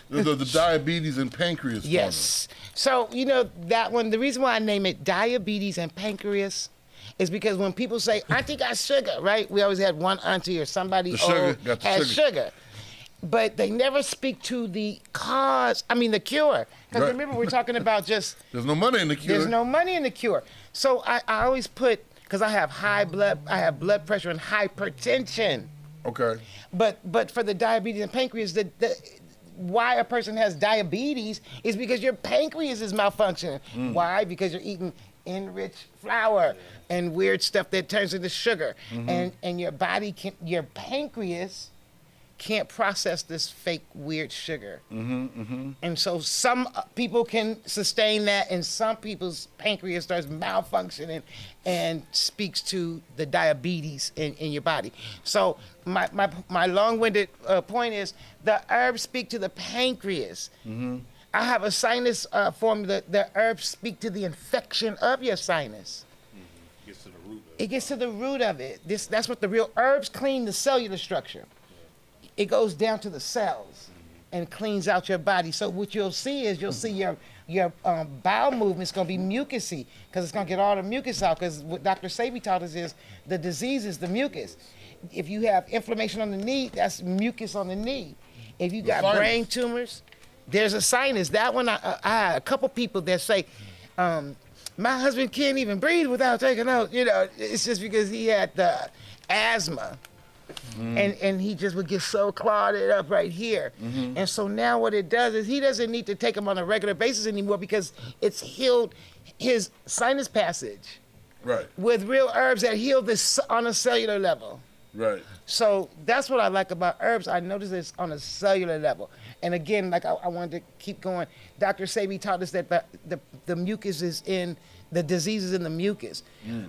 The diabetes and pancreas. Yes. So, you know, that one, the reason why I name it diabetes and pancreas is because when people say, auntie got sugar, right? We always had one auntie or somebody has sugar. But they never speak to the cause, the cure. Because remember, we're talking about just... There's no money in the cure. There's no money in the cure. So I always put, because I have blood pressure and hypertension. Okay. But for the diabetes and pancreas, why a person has diabetes is because your pancreas is malfunctioning. Why? Because you're eating enriched flour and weird stuff that turns into sugar. And your pancreas can't process this fake weird sugar. And so some people can sustain that, and some people's pancreas starts malfunctioning and speaks to the diabetes in your body. So my long-winded point is the herbs speak to the pancreas. I have a sinus formula. The herbs speak to the infection of your sinus. It gets to the root of it. That's what the real herbs clean the cellular structure. It goes down to the cells and cleans out your body. So what you'll see is your bowel movement's going to be mucusy because it's going to get all the mucus out. Because what Dr. Sabi taught us is the disease is the mucus. If you have inflammation on the knee, that's mucus on the knee. If you got brain tumors, there's a sinus. That one, I had a couple people that say, my husband can't even breathe without taking out. You know, it's just because he had the asthma. And he just would get so clogged up right here. And so now what it does is he doesn't need to take them on a regular basis anymore because it's healed his sinus passage. Right. With real herbs that heal this on a cellular level. Right. So that's what I like about herbs. I noticed it's on a cellular level. And again, like I wanted to keep going. Dr. Sabi taught us that the mucus is in, the disease is in the mucus.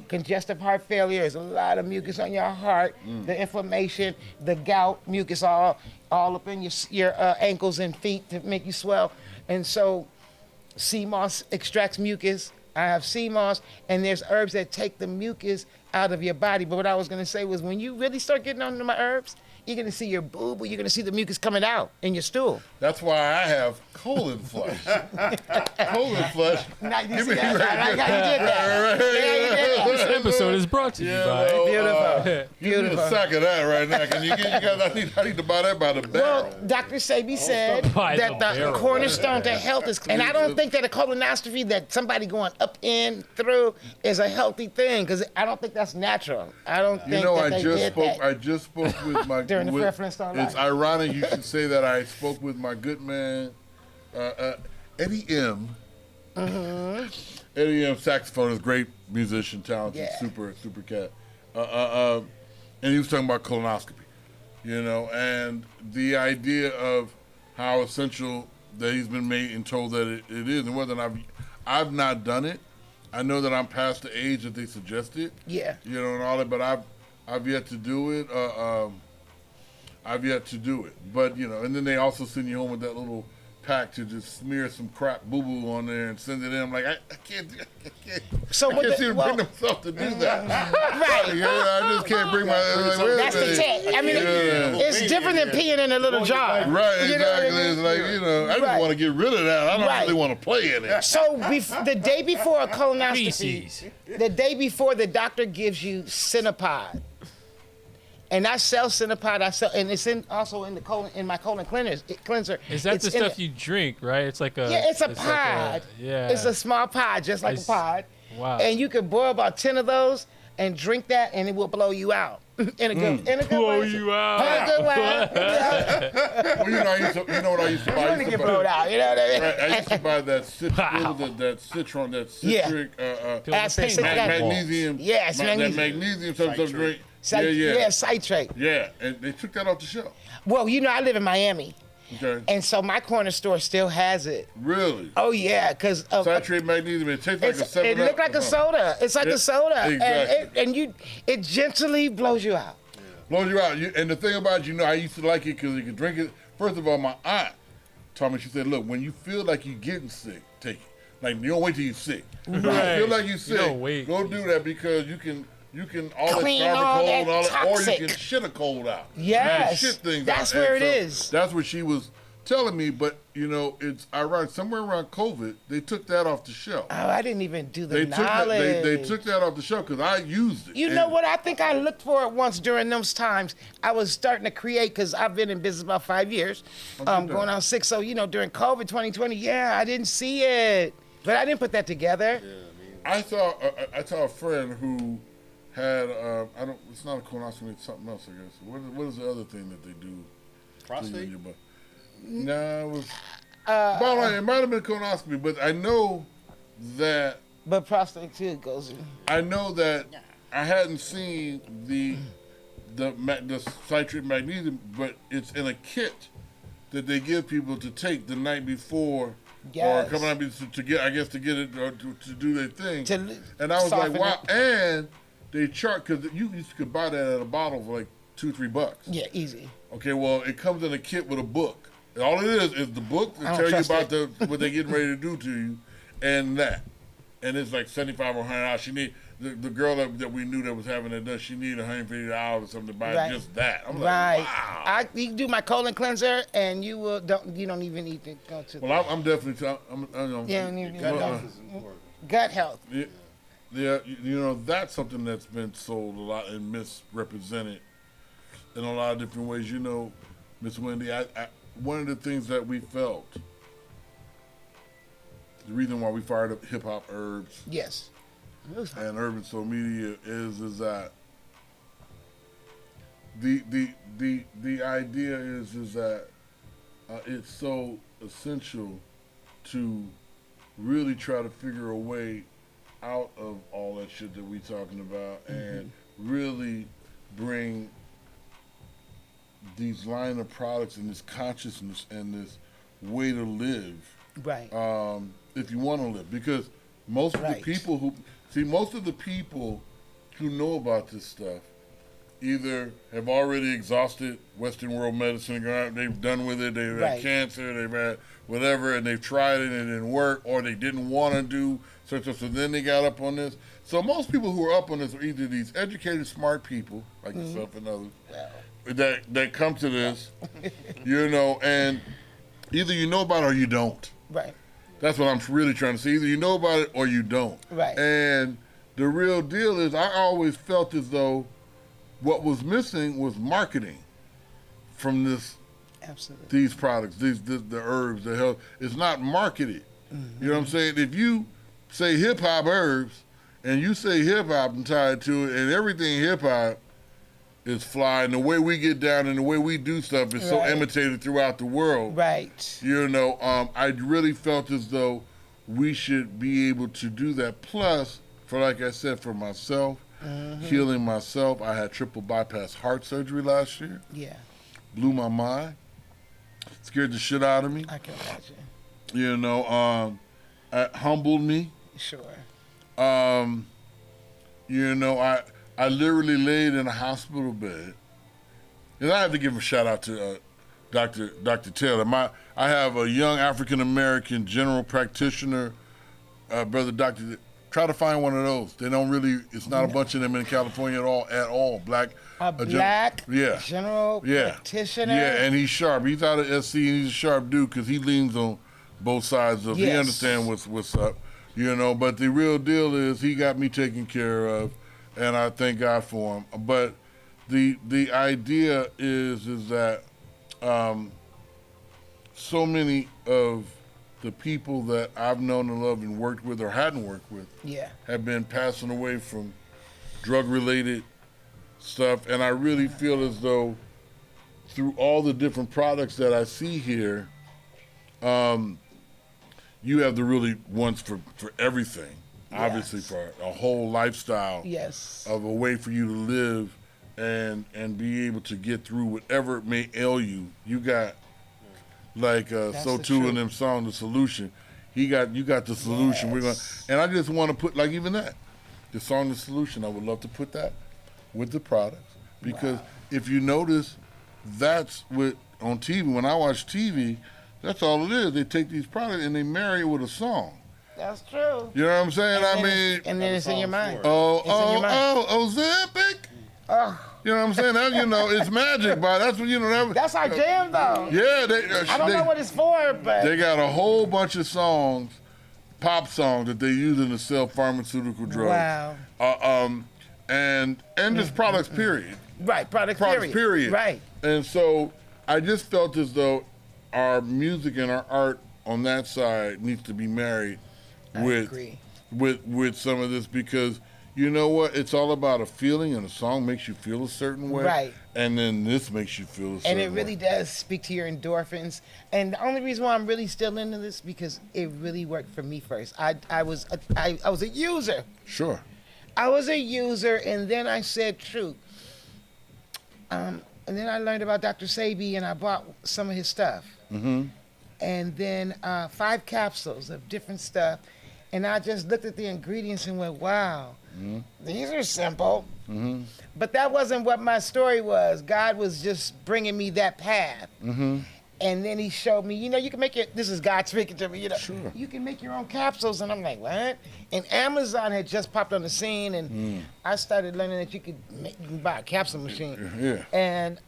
Congestive heart failure is a lot of mucus on your heart. The inflammation, the gout, mucus all up in your ankles and feet to make you swell. And so sea moss extracts mucus. I have sea moss, and there's herbs that take the mucus out of your body. But what I was going to say was when you really start getting onto my herbs, you're going to see your boo-boo, you're going to see the mucus coming out in your stool. That's why I have colon flush. Colon flush. Now, you see that? I like how you did that. This episode is brought to you by... Beautiful. Give me a sack of that right now. Can you I need to buy that by the barrel. Well, Dr. Sabi said By that the the barrel. cornerstone to health is, and I don't think that a colonoscopy that somebody going up in through is a healthy thing because I don't think that's natural. I don't think that they did that. I just spoke with my During the preference on life. It's ironic you should say that. I spoke with my good man, Eddie M. Eddie saxophonist, great musician, talented, Yeah. super cat. And he was talking about colonoscopy, and the idea of how essential that he's been made and told that it is, and whether or not I've not done it. I know that I'm past the age that they suggested. Yeah. And all that, but I've yet to do it. I've yet to do it. But and then they also send you home with that little pack to just smear some crap boo boo on there and send it in. I'm like, I can't. So I can't see them bring themselves to do that. Right. I just can't bring my. Like, wait a That's the minute. test. I mean, it's different than peeing in a little jar. Right, You know what I exactly. mean? It's like, I just Right. want to get rid of that. I don't Right. really want to play in it. So the day before a colonoscopy, Feces. the day before the doctor gives you Cinepod, and I sell Cinepod, and it's also in the colon, in my colon cleanser. Is that It's the in stuff you drink, right? It's like a. Yeah, it's a like pod. yeah. It's a small pod, just like a pod. Wow. And you could boil about 10 of those and drink that, and it will blow you out. In a good Blow way. you out. In a good way. Well, you know what I used to buy? You're gonna get blown out, you know what I mean? Right, I used to buy that citron, that citric Acid, citric acid. magnesium. Yes, that magnesium. magnesium some drink. Yeah, citrate. Yeah, and they took that off the shelf. Well, I live in Miami, Okay. and so my corner store still has it. Really? Oh yeah, because Citrate magnesium. It tastes like a 7-Up. it looked like a soda. It's like a soda, Exactly. and it gently blows you out. Blows you out. And the thing about it, I used to like it because you could drink it. First of all, my aunt told me, she said, look, when you feel like you're getting sick, take it. Like, you don't wait till you're sick. When you feel like you're sick, don't wait. go do that because you can all Clean that all cold that and all that, or you toxic. can shit a cold out. Yes, You can shit things that's out. where And it so is. That's what she was telling me, but it's ironic. Somewhere around COVID, they took that off the shelf. Oh, I didn't even do the They knowledge. they took that off the shelf because I used it. You know what? I think I looked for it once during those times. I was starting to create because I've been in business about 5 years, going on 6. So during COVID 2020, I didn't see it, but I didn't put that together. I saw a friend who had it's not a colonoscopy, it's something else, I guess. What is the other thing that they do? Prostate? No, it was. Bottom line, it might have been colonoscopy, but I know that But prostate too goes. I hadn't seen the citrate magnesium, but it's in a kit that they give people to take the night before. Yes. Or coming out to get it or to do their thing. And I was like, soften wow. it. And they chart, because you could buy that at a bottle for like $2-3. Yeah, easy. Okay, well, it comes in a kit with a book. And all it is the book to I don't tell you trust about what they're getting ready to do to you, and that. And it's like $75 or $100. She need the girl that we knew that was having it done. She needed $150 or something to buy Right. just that. I'm Right. like, wow. You can do my colon cleanser, and you don't even need to go to Well, I'm definitely. Yeah, you Gut know, health is important. gut health. Yeah, that's something that's been sold a lot and misrepresented in a lot of different ways. Miss Wendy, one of the things that we felt, the reason why we fired up Hip Hop Herbs Yes. and Urban Soul Media is that the idea is that it's so essential to really try to figure a way out of all that shit that we talking about and really bring these line of products and this consciousness and this way to live Right. if you want to live, because most of the Right. people who know about this stuff either have already exhausted Western world medicine, they've done with it, they've Right. had cancer, they've had whatever, and they've tried it and it didn't work, or they didn't want to do such and so then they got up on this. So most people who are up on this are either these educated, smart people like yourself and others that come to this, and either you know about it or you don't. Right. That's what I'm really trying to say. Either you know about it or you don't. Right. And the real deal is I always felt as though what was missing was marketing from Absolutely. these products, the herbs, the health. It's not marketed. You know what I'm saying? If you say hip hop herbs and you say hip hop and tie it to it and everything hip hop is fly and the way we get down and the way we do stuff is so Right. imitated throughout the world. Right. I really felt as though we should be able to do that. Plus, for like I said, for myself, healing myself, I had triple bypass heart surgery last year. Yeah. Blew my mind. Scared the shit out of me. I can imagine. You know, it humbled me. Sure. You know, I literally laid in a hospital bed. And I have to give a shout out to Dr. Taylor. I have a young African American general practitioner, brother Dr. Try to find one of those. They don't really. It's not a bunch of them in California at all. Black. Black general practitioner. Yeah, and he's sharp. He's out of SC, and he's a sharp dude because he leans on both sides of. He understands what's up, you know. But the real deal is he got me taken care of, and I thank God for him. But the idea is that so many of the people that I've known and loved and worked with or hadn't worked with have been passing away from drug-related stuff. And I really feel as though through all the different products that I see here, you have the really ones for everything. Obviously for a whole lifestyle of a way for you to live and be able to get through whatever it may ail you. You got like SOTU and them song, The Solution. You got the solution. We're gonna, and I just want to put like even that, the song, The Solution. I would love to put that with the products because if you notice, that's what on TV. When I watch TV, that's all it is. They take these products and they marry it with a song. That's true. You know what I'm saying? I mean, and then it's in your mind. Ozempic. You know what I'm saying? That, you know, it's magic, but that's what, you know. That's our jam, though. Yeah. I don't know what it's for, but. They got a whole bunch of songs, pop songs, that they using to sell pharmaceutical drugs. Wow. And just products, period. Right, products, period. Right. And so I just felt as though our music and our art on that side needs to be married with some of this because you know what? It's all about a feeling, and a song makes you feel a certain way. Right. And then this makes you feel a certain way. And it really does speak to your endorphins. And the only reason why I'm really still into this because it really worked for me first. I was a user. Sure. I was a user, and then I said truth. And then I learned about Dr. Sebi, and I bought some of his stuff. Mm-hmm. And then 5 capsules of different stuff. And I just looked at the ingredients and went, wow, these are simple. Mm-hmm. But that wasn't what my story was. God was just bringing me that path. Mm-hmm. And then he showed me, you know, you can make it, this is God speaking to me, you know, sure. You can make your own capsules. And I'm like, what? And Amazon had just popped on the scene, and I started learning that you could buy a capsule machine. Yeah. And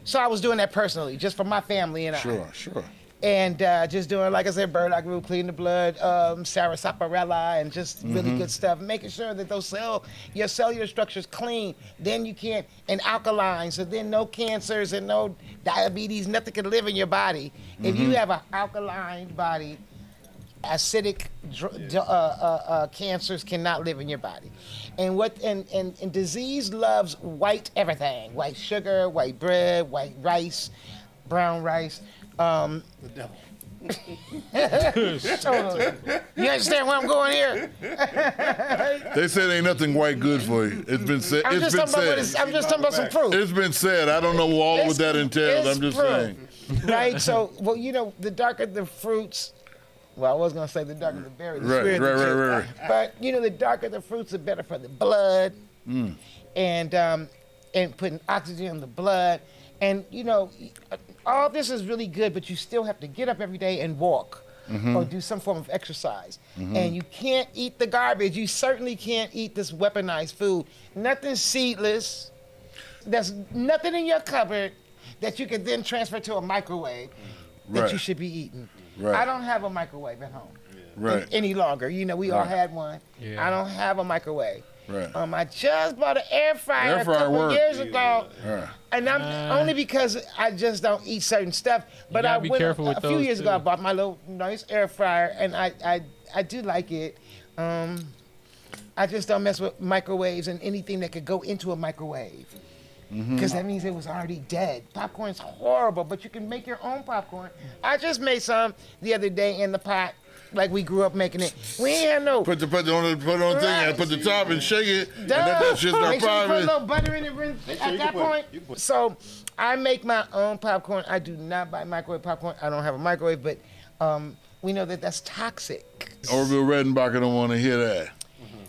so I was doing that personally, just for my family and I. Sure. And just doing, like I said, burdock root, clean the blood, sarsaparilla, and just really good stuff. Making sure that your cellular structure's clean. Then you can't, and alkaline, so then no cancers and no diabetes, nothing can live in your body. If you have an alkaline body, acidic cancers cannot live in your body. And disease loves white everything: white sugar, white bread, white rice, brown rice. The devil. Totally. You understand where I'm going here? They said ain't nothing white good for you. It's been said. I'm just talking about some proof. It's been said. I don't know all what that entails. I'm just saying. Right? So, well, you know, the darker the fruits, well, I was going to say the darker the berry. Right. But, you know, the darker the fruits, the better for the blood. And putting oxygen in the blood. And, you know, all this is really good, but you still have to get up every day and walk or do some form of exercise. And you can't eat the garbage. You certainly can't eat this weaponized food. Nothing seedless. There's nothing in your cupboard that you can then transfer to a microwave that you should be eating. Right. I don't have a microwave at home any longer. You know, we all had one. Yeah. I don't have a microwave. Right. I just bought an air fryer a couple years ago. Yeah. And I'm only because I just don't eat certain stuff. But I went a few years ago. I bought my little nice air fryer, and I do like it. I just don't mess with microwaves and anything that could go into a microwave, because that means it was already dead. Popcorn's horrible, but you can make your own popcorn. I just made some the other day in the pot. like we grew up making it. We ain't had no. Put it on the thing and put the top and shake it. And that shit's not Make sure you put a private. little butter in it at that point. So I make my own popcorn. I do not buy microwave popcorn. I don't have a microwave, but we know that that's toxic. Orville Redenbacher don't want to hear that.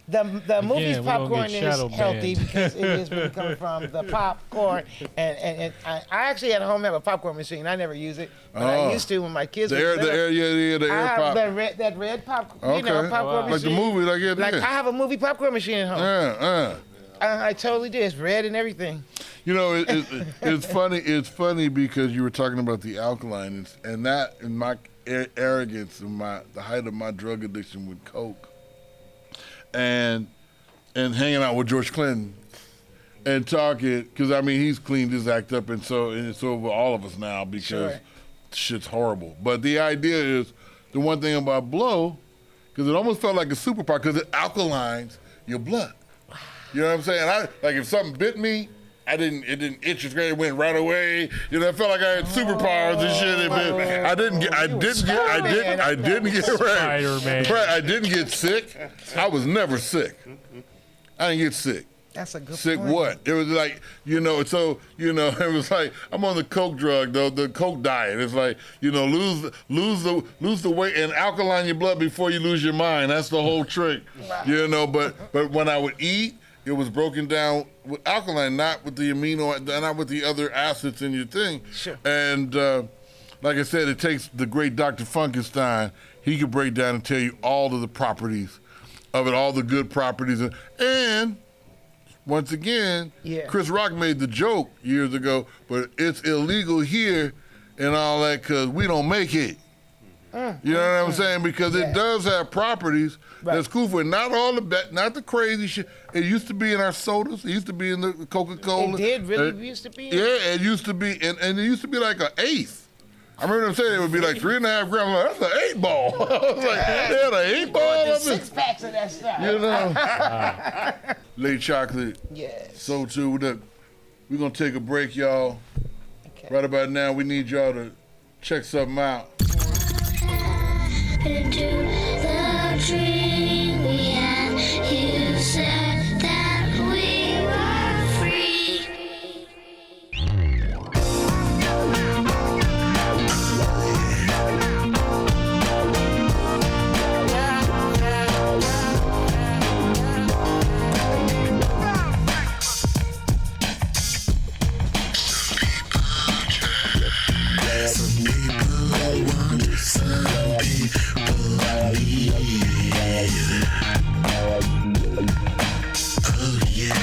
The movie's we gonna popcorn get is shadow healthy banned. because it is really coming from the popcorn. And I actually at home have a popcorn machine. I never use it, but I used to when my kids The were air, little. the I air have pop. that red popcorn, Okay. popcorn Like the machine. movie, like it Like is. I have a movie popcorn machine at home. I totally do. It's red and everything. You know, it's funny. It's funny because you were talking about the alkaline, and that in my arrogance and the height of my drug addiction with coke, and hanging out with George Clinton, and talking because I mean he's cleaned his act up, and it's over all of us now because shit's horrible. But the idea is the one thing about blow, because it almost felt like a superpower because it alkalines your blood. You know what I'm saying? Like if something bit me, it didn't itch as great. It went right away. You know, I felt like I had superpowers and shit. I didn't get Spider-Man. right. I didn't get sick. I was never sick. I didn't get sick. That's a good Sick point. what? It was like, it was like I'm on the coke drug, the coke diet. It's like, lose the weight and alkaline your blood before you lose your mind. That's the whole trick. But when I would eat, it was broken down with alkaline, not with the not with the other acids in your thing. Sure. And like I said, it takes the great Dr. Funkenstein. He could break down and tell you all of the properties of it, all the good properties. And once again, Chris Rock made the joke years ago, but it's illegal here and all that because we don't make it. You know what I'm saying? Because it does have properties that's cool for it. Not all not the crazy shit. It used to be in our sodas. It used to be in the Coca-Cola. It did really used to be. Yeah, it used to be, and it used to be like an eighth. I remember them saying it would be like 3.5 grams. I'm like, that's an 8 ball. I was like, they had an 8 ball of it. 6-packs of that stuff. You know, late chocolate. Yes. SOTU. We're gonna take a break, y'all. Okay. Right about now, we need y'all to check something out. Into the dream we had, you said that we were free. Some people want, some people need. Oh yeah.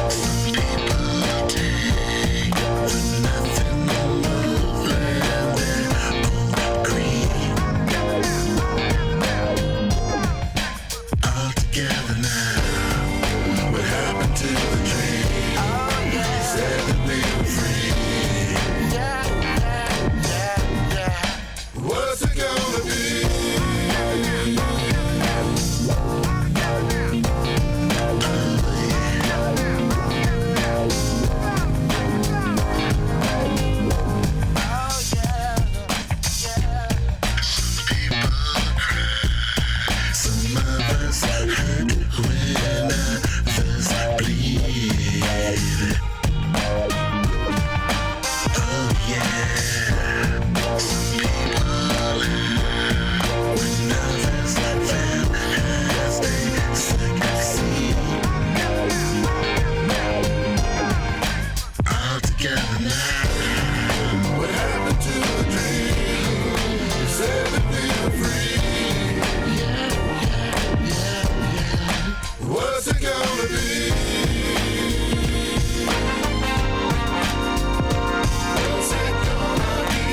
Some people take for nothing more than their own greed. All together now. What happened to the dream? You said that we were free. What's it gonna be? Some of us hurt when others bleed. Oh yeah. Some people when others fail as they succeed. All together now. What happened to the dream? You said that we were free. What's it gonna be? What's it gonna be?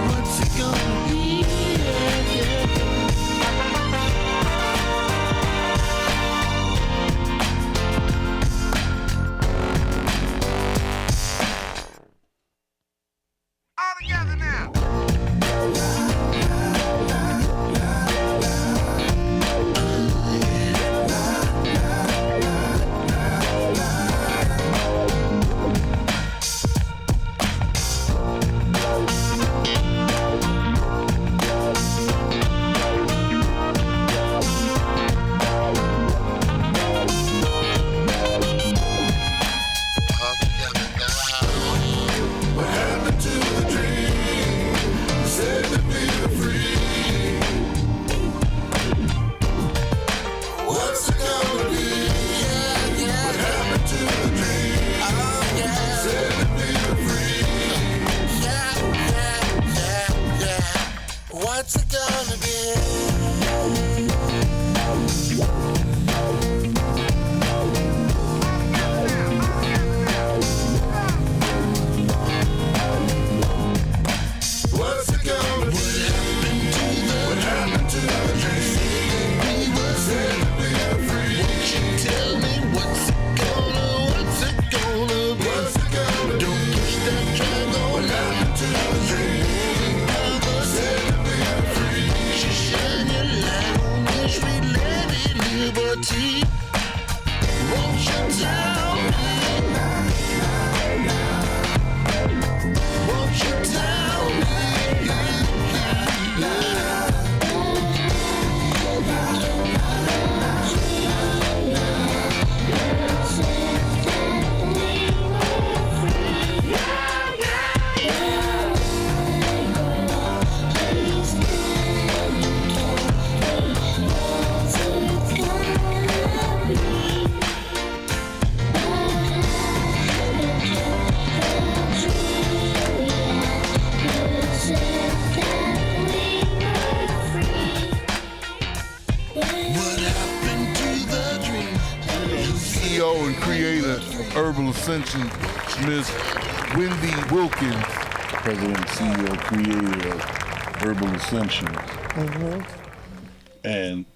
What's it gonna be? All together now. CEO and creator of Herbal Ascensions, Miss Wendy Wilkins. President and CEO, creator of Herbal Ascensions. And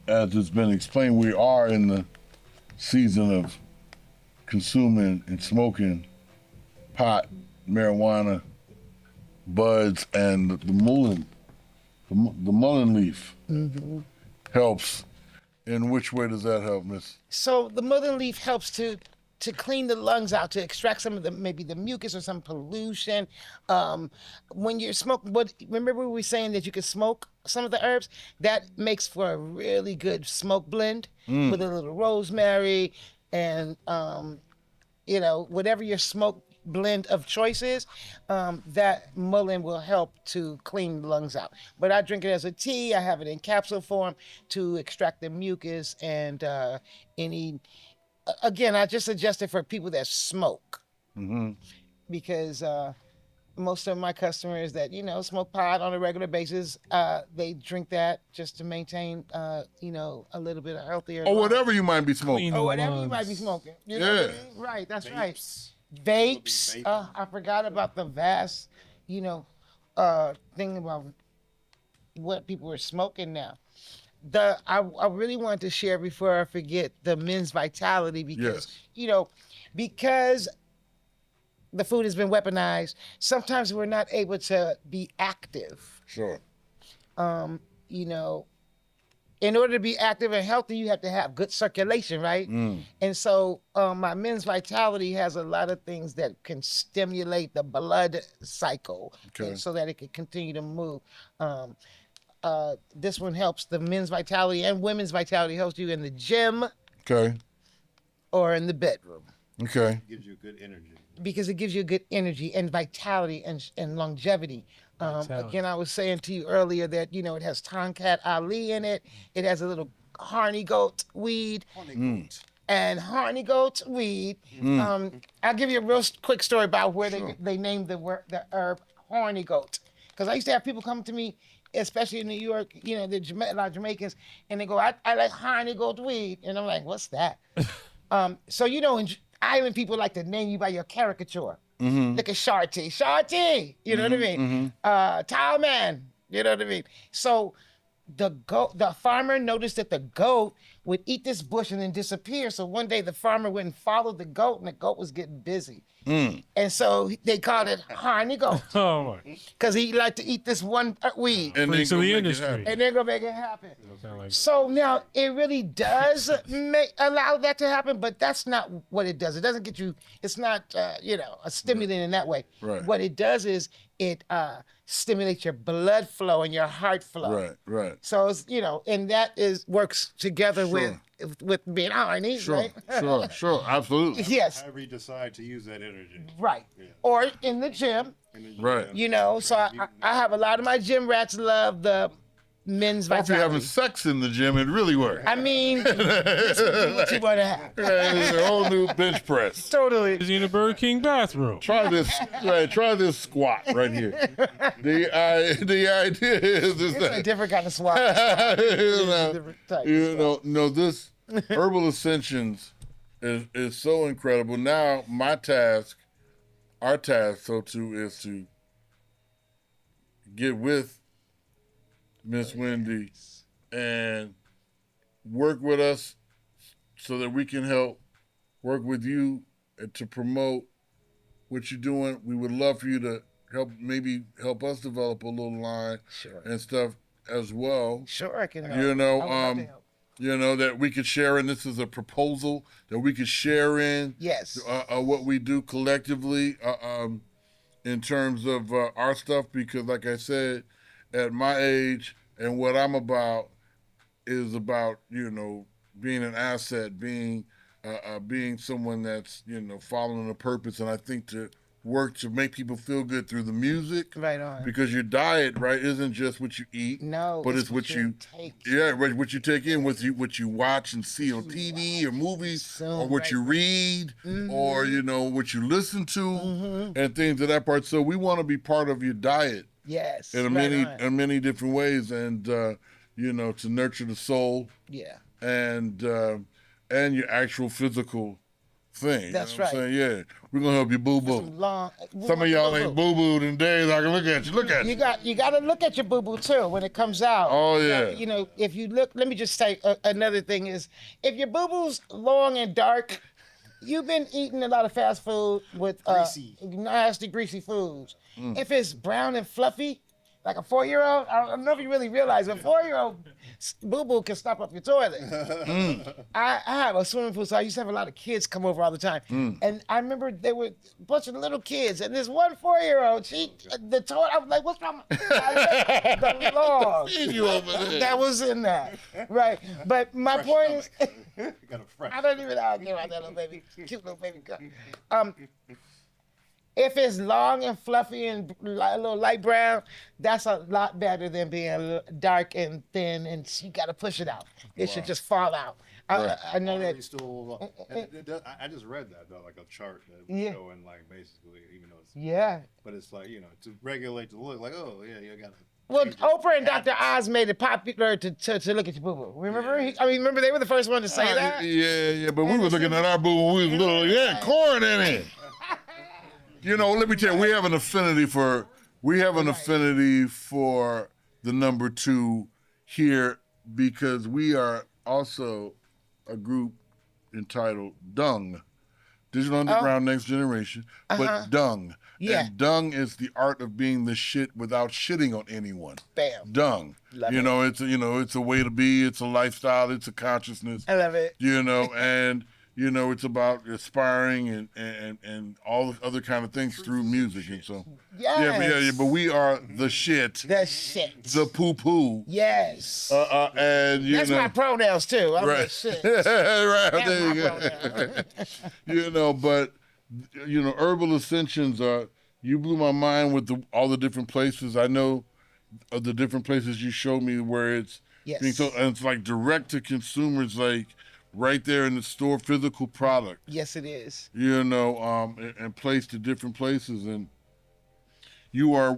as it's been explained, we are in the season of consuming and smoking pot, marijuana, buds, and the mullein, the mullein leaf helps. In which way does that help, Miss? So the mullein leaf helps to clean the lungs out, to extract some of the maybe the mucus or some pollution. When you're smoking, remember we were saying that you could smoke some of the herbs? That makes for a really good smoke blend with a little rosemary and whatever your smoke blend of choice is, that mullein will help to clean the lungs out. But I drink it as a tea. I have it in capsule form to extract the mucus and any. Again, I just suggest it for people that smoke, because most of my customers that smoke pot on a regular basis, they drink that just to maintain a little bit of healthier. Or whatever you might be smoking. Or whatever you might be smoking. You know what I mean? Right, that's right. Vapes. I forgot about the vast, thing about what people are smoking now. I really wanted to share before I forget the men's vitality, because because the food has been weaponized. Sometimes we're not able to be active. Sure. In order to be active and healthy, you have to have good circulation, right? And so my men's vitality has a lot of things that can stimulate the blood cycle, so that it can continue to move. This one helps the men's vitality and women's vitality. Helps you in the gym, or in the bedroom. Gives you good energy. Because it gives you good energy and vitality and longevity. Again, I was saying to you earlier that it has Tonkat Ali in it. It has a little horny goat weed. And horny goat weed. I'll give you a real quick story about where they named the herb horny goat. Because I used to have people come to me, especially in New York, a lot of Jamaicans, and they go, I like horny goat weed. And I'm like, what's that? So, in island people like to name you by your caricature. Look at Sharty. Sharty! You know what I mean? Tall man. You know what I mean? So the farmer noticed that the goat would eat this bush and then disappear. So one day the farmer went and followed the goat, and the goat was getting busy. And so they called it horny goat. Oh my! Because he liked to eat this one weed. And to the industry. And they're gonna make it happen. So now it really does allow that to happen, but that's not what it does. It doesn't get you. It's not a stimulant in that way. Right. What it does is it stimulates your blood flow and your heart flow. Right. So it's and that works together with being horny, right? Sure, absolutely. Yes. However you decide to use that energy. Right. Or in the gym. Right. So I have a lot of my gym rats love the men's If vitality. you're having sex in the gym, it really works. I mean, this is what you want to have. It's a whole new bench press. Totally. Is he in the Burger King bathroom? Try this. Try this squat right here. The idea is It's a that different kind of swap. this Herbal Ascensions is so incredible. Now our task, so too, is to get with Miss Wendy and work with us so that we can help work with you to promote what you're doing. We would love for you to help us develop a little line and stuff as well. Sure, I can help. I would love to help. That we could share in. This is a proposal that we could share in. Yes. What we do collectively in terms of our stuff, because like I said, at my age and what I'm about is about, being an asset, being someone that's, following a purpose. And I think to work to make people feel good through the music. Right on. Because your diet, right, isn't just what you eat. No, but it's what you take. Yeah, what you take in, what you watch and see on TV or movies, or what you read, or what you listen to, and things of that part. So we want to be part of your diet. Yes. In many different ways, and to nurture the soul Yeah. and your actual physical thing. That's you know what I'm right. saying? Yeah, we're gonna help you boo boo. Some of y'all ain't boo booed in days. I can look at you. Look at you. You got to look at your boo boo too when it comes out. Oh, yeah. If you look, let me just say another thing is, if your boo boo's long and dark, you've been eating a lot of fast food with nasty, greasy foods. If it's brown and fluffy, like a 4-year-old, I don't know if you really realize, a 4-year-old boo-boo can stop up your toilet. I have a swimming pool, so I used to have a lot of kids come over all the time. And I remember there were a bunch of little kids, and this one 4-year-old, the toilet, I was like, what's wrong? The log that was in that. Right. But my point is, Got a fresh. I don't even know how I came out that little baby, cute little baby girl. If it's long and fluffy and a little light brown, that's a lot better than being dark and thin, and you got to push it out. It should just fall out. I know that. I just read that though, like a chart that was showing like basically, even though it's but it's like to regulate the look, like you got to. Well, Oprah and Dr. Oz made it popular to look at your boo-boo. Remember? Remember they were the first one to say that? Yeah, but we were looking at our boo when we was little. Yeah, corn in it. Let me tell you, we have an affinity for the number 2 here because we are also a group entitled Dung. Digital Underground Next Generation, but Dung. Yeah. And Dung is the art of being the shit without shitting on anyone. Bam. Dung. Love it. It's a way to be, it's a lifestyle, it's a consciousness. I love it. And it's about aspiring and all the other kind of things through music. And so, yes. but we are the shit. The shit. The poo-poo. Yes. And that's my pronouns too. I'm right. the shit. Right. That's There you go. But, Herbal Ascensions, you blew my mind with all the different places. I know of the different places you showed me where it's being sold, and it's like direct to consumers, like, right there in the store, physical product. Yes, it is. And placed to different places. And you are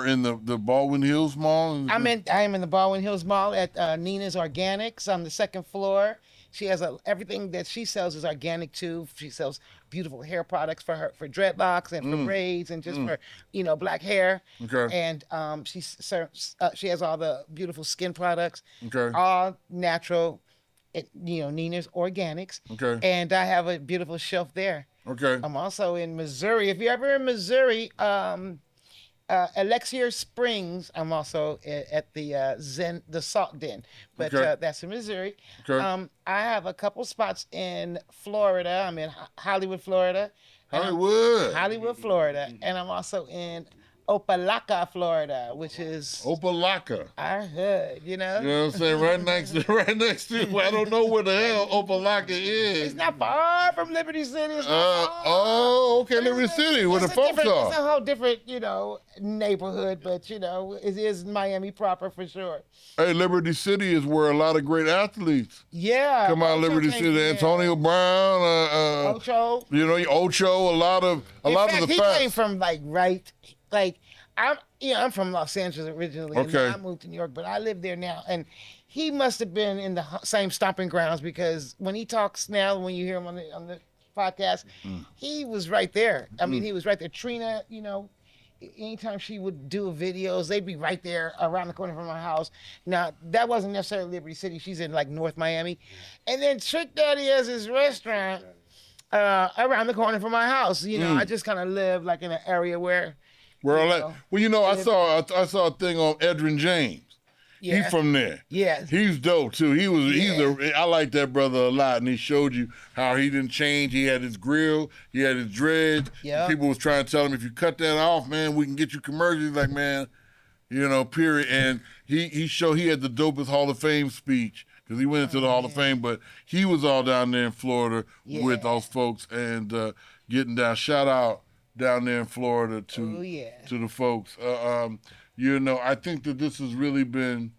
in the Baldwin Hills Mall? I am in the Baldwin Hills Mall at Nina's Organics on the 2nd floor. She has everything that she sells is organic too. She sells beautiful hair products for dreadlocks and for braids and just for black hair. Okay. And she has all the beautiful skin products. Okay. All natural. Nina's Organics. Okay. And I have a beautiful shelf there. Okay. I'm also in Missouri. If you're ever in Missouri, Elixir Springs, I'm also at the Salt Den. But that's in Missouri. Okay. I have a couple spots in Florida. I'm in Hollywood, Florida. Hollywood, Florida. And I'm also in Opelika, Florida, which is Opelika. our hood, You know what I'm saying? Right next to. I don't know where the hell Opelika is. It's not far from Liberty City. It's not far. Okay, Liberty City, where the folks are. It's a whole different, neighborhood, but it is Miami proper for sure. Hey, Liberty City is where a lot of great athletes come out of Liberty City. Antonio Brown, Ocho. Ocho. A lot of the he facts. came from I'm from Los Angeles originally. Okay. And I moved to New York, but I live there now. And he must have been in the same stomping grounds because when he talks now, when you hear him on the podcast, he was right there. I mean, he was right there. Trina, anytime she would do videos, they'd be right there around the corner from my house. Now, that wasn't necessarily Liberty City. She's in North Miami. And then Trick Daddy has his restaurant around the corner from my house. I just kind of live in an area where I saw a thing on Edrin James. Yeah. He's from there. Yeah. He's dope too. I like that brother a lot, and he showed you how he didn't change. He had his grill, he had his dreads. Yeah. People was trying to tell him, if you cut that off, man, we can get you commercials. He's like, man, period. And he had the dopest Hall of Fame speech because he went into the Hall of Fame, but he was all down there in Florida with those folks and getting down. Shout out down there in Florida to the folks. I think that this has really been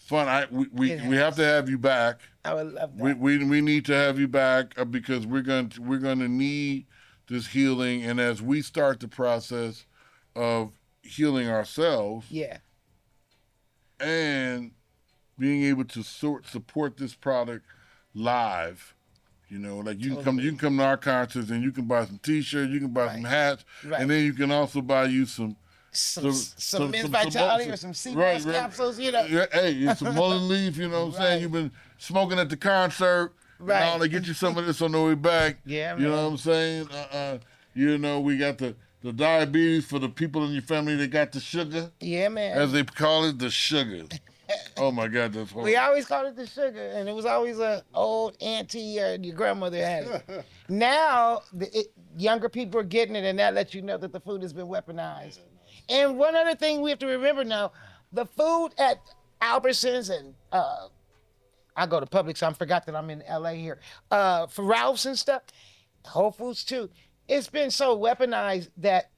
fun. We have to have you back. I would love that. We need to have you back because we're going to need this healing, and as we start the process of healing ourselves, Yeah. and being able to support this product live. You know, like you can come to our concerts and you can buy some T-shirts, you can buy some hats, and then you can also buy you some Men's Vitality or some CBS capsules, you know. Yeah, hey, it's some mullen leaf, you know what I'm saying? You've been smoking at the concert. Right. And all, they get you some of this on the way back. Yeah, man. You know what I'm saying? You know, we got the diabetes for the people in your family that got the sugar. Yeah, man. As they call it, the sugar. Oh my God, that's horrible. We always called it the sugar, and it was always a old auntie or your grandmother had it. Now, younger people are getting it, and that lets you know that the food has been weaponized. And one other thing we have to remember now, the food at Albertsons and I go to Publix, so I forgot that I'm in LA here. For Ralph's and stuff, Whole Foods too. It's been so weaponized that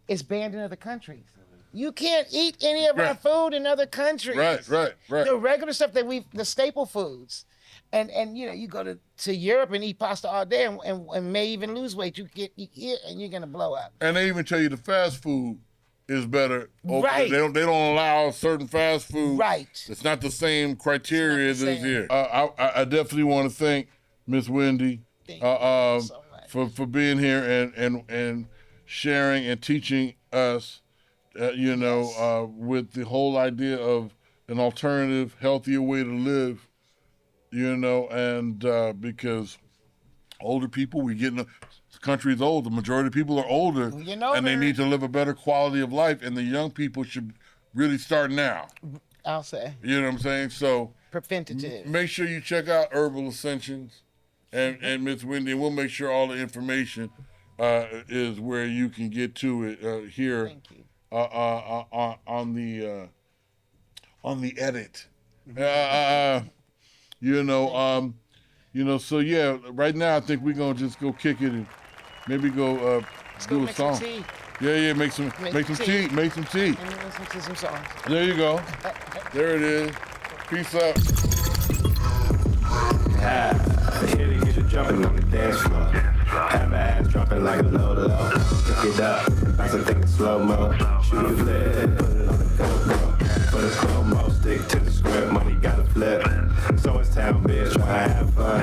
it's banned in other countries. You can't eat any of our food in other countries. Right. The regular stuff that the staple foods. And you know, you go to Europe and eat pasta all day and may even lose weight. You get here and you're gonna blow up. And they even tell you the fast food is better. Right. They don't allow certain fast food. Right. It's not the same criteria as is same. here. I definitely want to thank Miss Wendy Thank you so much. for being here and sharing and teaching us, you know, with the whole idea of an alternative, healthier way to live, you know, and because older people, the country is old. The majority of people are older, and they need to live a better quality of life, and the young people should really start now. I'll say. You know what I'm saying? So Preventative. make sure you check out Herbal Ascensions and Miss Wendy, and we'll make sure all the information is where you can get to it here. Thank you. On the edit. You know, so yeah, right now I think we're gonna just go kick it and maybe go do a song. Some tea. Yeah, make some tea. Make some tea. And listen to some songs. There you go. There it is. Peace out. Here to get you jumping on the dance floor. Have my ass dropping like a low. Pick it up, like something in slow-mo. Shoot a flip, put it on the GoPro. For the slow-mo, stick to the script, money gotta flip. So it's town, bitch, try to have fun.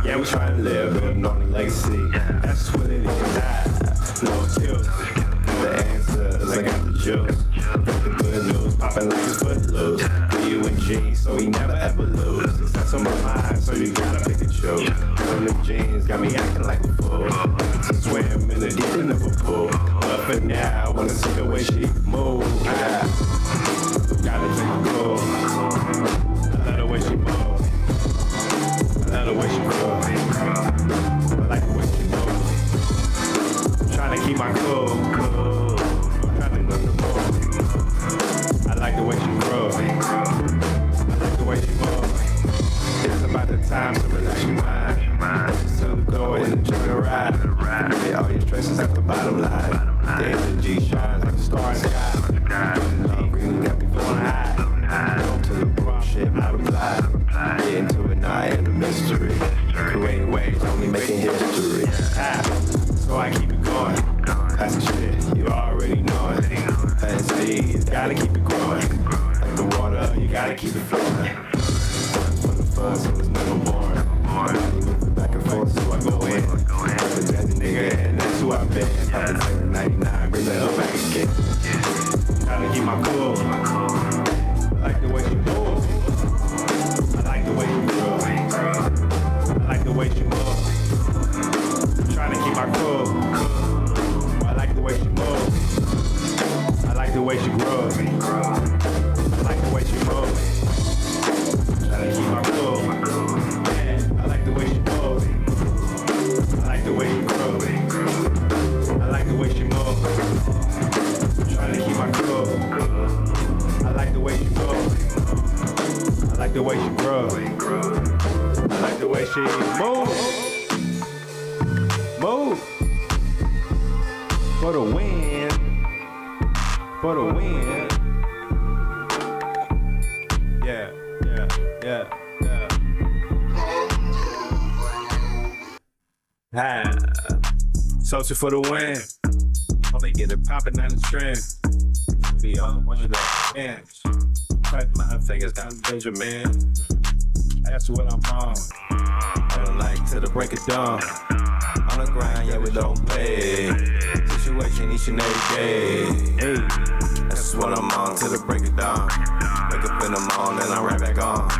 Yeah, we trying to live, building on the legacy. That's what it is. No excuse. The answers, I got the juice. The good news, popping like it's footloose. You and G, so we never ever lose. Success on my mind, so you gotta pick and choose. Them new jeans got me acting like a fool. To swim in the deep end of a pool. But for now, I wanna see the way she move. Gotta take a cool. I love the way she move. I love the way she grow. I like the way she move. Trying to keep my cool. Trying to look the move. I like the way she grow. I like the way she move. It's about the time to relax your mind. So go and enjoy the ride. Get all your stresses at the bottom line. The energy shines like a star in the sky. Green got me feeling high. Go to the bar, shit, I reply. Get into it now, and the mystery. Creating waves, only making history. So I keep it going. That's the shit, you already know it. And speed, gotta keep it growing. Like the water, you gotta keep it flowing. For the fun, so it's never boring. Moving back and forth, so I go in. I'm a jazzy nigga, and that's who I've been. I've been taking 99, bring that up back again. Gotta keep my cool. I like the way she moves. I like the way she grows. I like the way she moves. Trying to keep my cool. I like the way she moves. I like the way she grows. I like the way she moves. Trying to keep my cool. I like the way she moves. I like the way she grows. I like the way she moves. Trying to keep my cool. I like the way she moves. I like the way she grows. I like the way she moves. Move. For the win. For the win. Yeah. SOTU for the win. Only get it poppin' on the trend. Be on one of the ends. Cut my fingers down, Benjamin. That's what I'm on. All the night till the break of dawn. On the grind, yeah, we don't play. Situation each and every day. Hey, that's what I'm on till the break of dawn. Wake up in the morning, I'm right back on.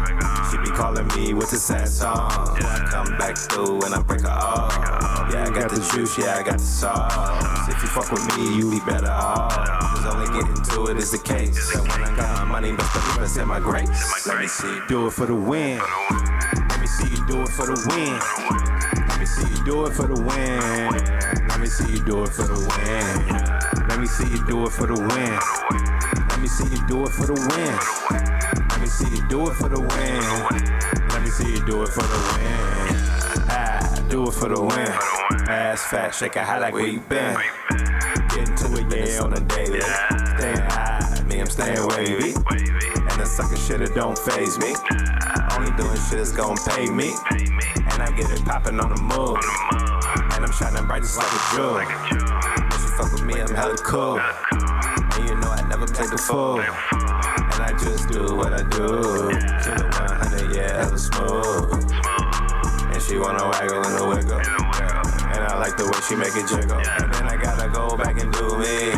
She be calling me with the sad song. I come back through and I break her off. Yeah, I got the juice, yeah, I got the sauce. If you fuck with me, you be better off. Cause only getting to it is the case. And when I got my money, best in my grace. Let me see you do it for the win. Let me see you do it for the win. Let me see you do it for the win. Let me see you do it for the win. Let me see you do it for the win. Let me see you do it for the win. Let me see you do it for the win. Let me see you do it for the win. Ah, do it for the win. Ass fat, shake it high like where you been. Getting to it, yeah, on a daily. Staying high, me, I'm staying wavy. And the sucker shit, it don't faze me. Only doing shit that's gon' pay me. And I get it poppin' on the move. And I'm shining bright just like a jewel. If you fuck with me, I'm hella cool. And you know I never play the fool. And I just do what I do. Keep it 100, yeah, hella smooth. And she wanna waggle in the wiggle. And I like the way she make it jiggle. And then I gotta go back and do me.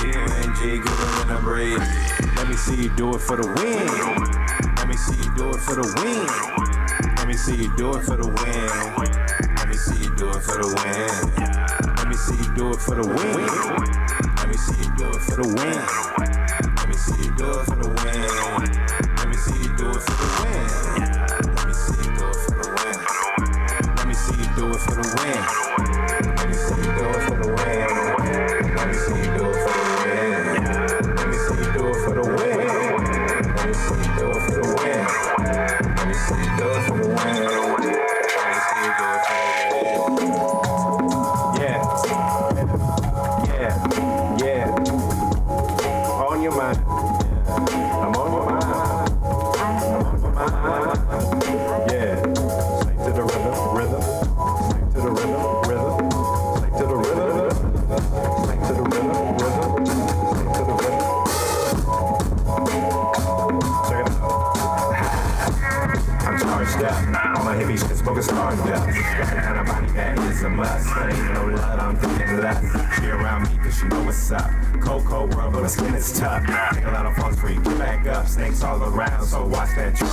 D-U-N-G, good in the breeze. Let me see you do it for the win. Let me see you do it for the win. Let me see you do it for the win. Let me see you do it for the win. Let me see you do it for the win. Let me see you do it for the win. Let me see you do it for the win. Let me see you do it for the win. Let me see you do it for the win. Let me see you do it for the win. Let me see you do it for the win. Let me see you do it for the win. Let me see you do it for the win. Let me see you do it for the win. Let me see you do it for the win. Let me see you do it for the win. Yeah, yeah, yeah. On your mind. I'm on your mind. I'm on your mind. Yeah. Slave to the rhythm, rhythm. Slave to the rhythm, rhythm. Slave to the rhythm. Slave to the rhythm, rhythm. Slave to the rhythm. Check it out. I'm charged up. All my heavy shit smoking starved up. Got the kind of body that is a must. Ain't no love, I'm thinking less. She around me cause she know what's up. Cold world, but my skin is tough. Take a lot of falls for you, get back up. Snakes all around, so watch that truck.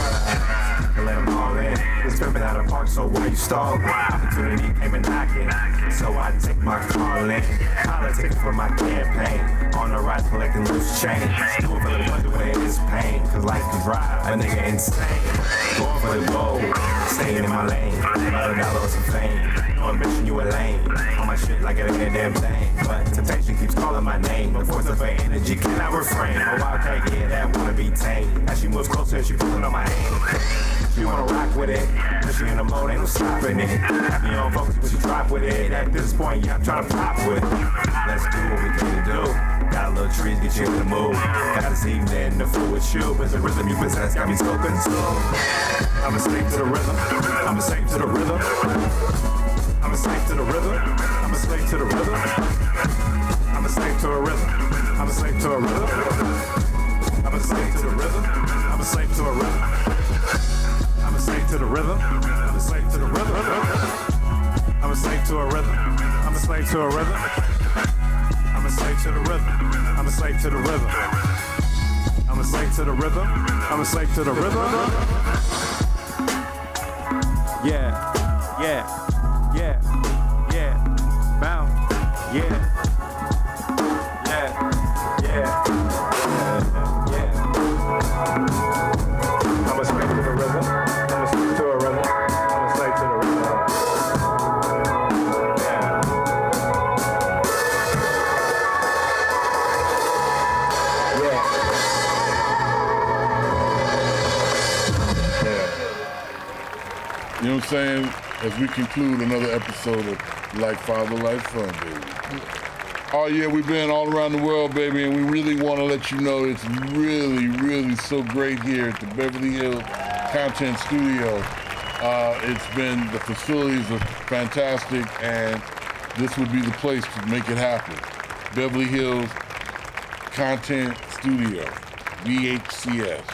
And let them all in. It's tripping out of park, so why you stalling? Opportunity came and knocking, so I take my call in. Politics for my campaign. On the rise, collecting loose change. Do it for the wonder where it's pain. Cause life can drive a nigga insane. Going for the gold, staying in my lane. $100 some fame. No ambition, you a lame. On my shit like it ain't a damn thing. But temptation keeps calling my name. The force of her energy cannot refrain. Oh, okay, yeah, that wanna be tame. As she moves closer, she pulling on my hand. She wanna rock with it, but she in the mode, ain't no stopping it. Have me on focus, but she drop with it. At this point, yeah, I'm trying to pop with it. Let's do what we came to do. Got a little trees, get you in the mood. Got this evening, the fool with you. But the rhythm you possess got me so consumed. I'm a slave to the rhythm. I'm a slave to the rhythm. I'm a slave to the rhythm. I'm a slave to the rhythm. I'm a slave to a rhythm. I'm a slave to a rhythm. I'm a slave to the rhythm. I'm a slave to a rhythm. I'm a slave to the rhythm. I'm a slave to the rhythm. I'm a slave to a rhythm. I'm a slave to a rhythm. I'm a slave to the rhythm. I'm a slave to the rhythm. I'm a slave to the rhythm. I'm a slave to the rhythm. Yeah, yeah, yeah, yeah. Bounce. Yeah. Yeah. Yeah. Yeah. I'm a slave to the rhythm. I'm a slave to a rhythm. I'm a slave to the rhythm. Yeah. You know what I'm saying? As we conclude another episode of Like Father, Like Son, baby. Oh yeah, we've been all around the world, baby, and we really want to let you know it's really, really so great here at the Beverly Hills Content Studio. The facilities are fantastic, and this would be the place to make it happen. Beverly Hills Content Studio. VHCS.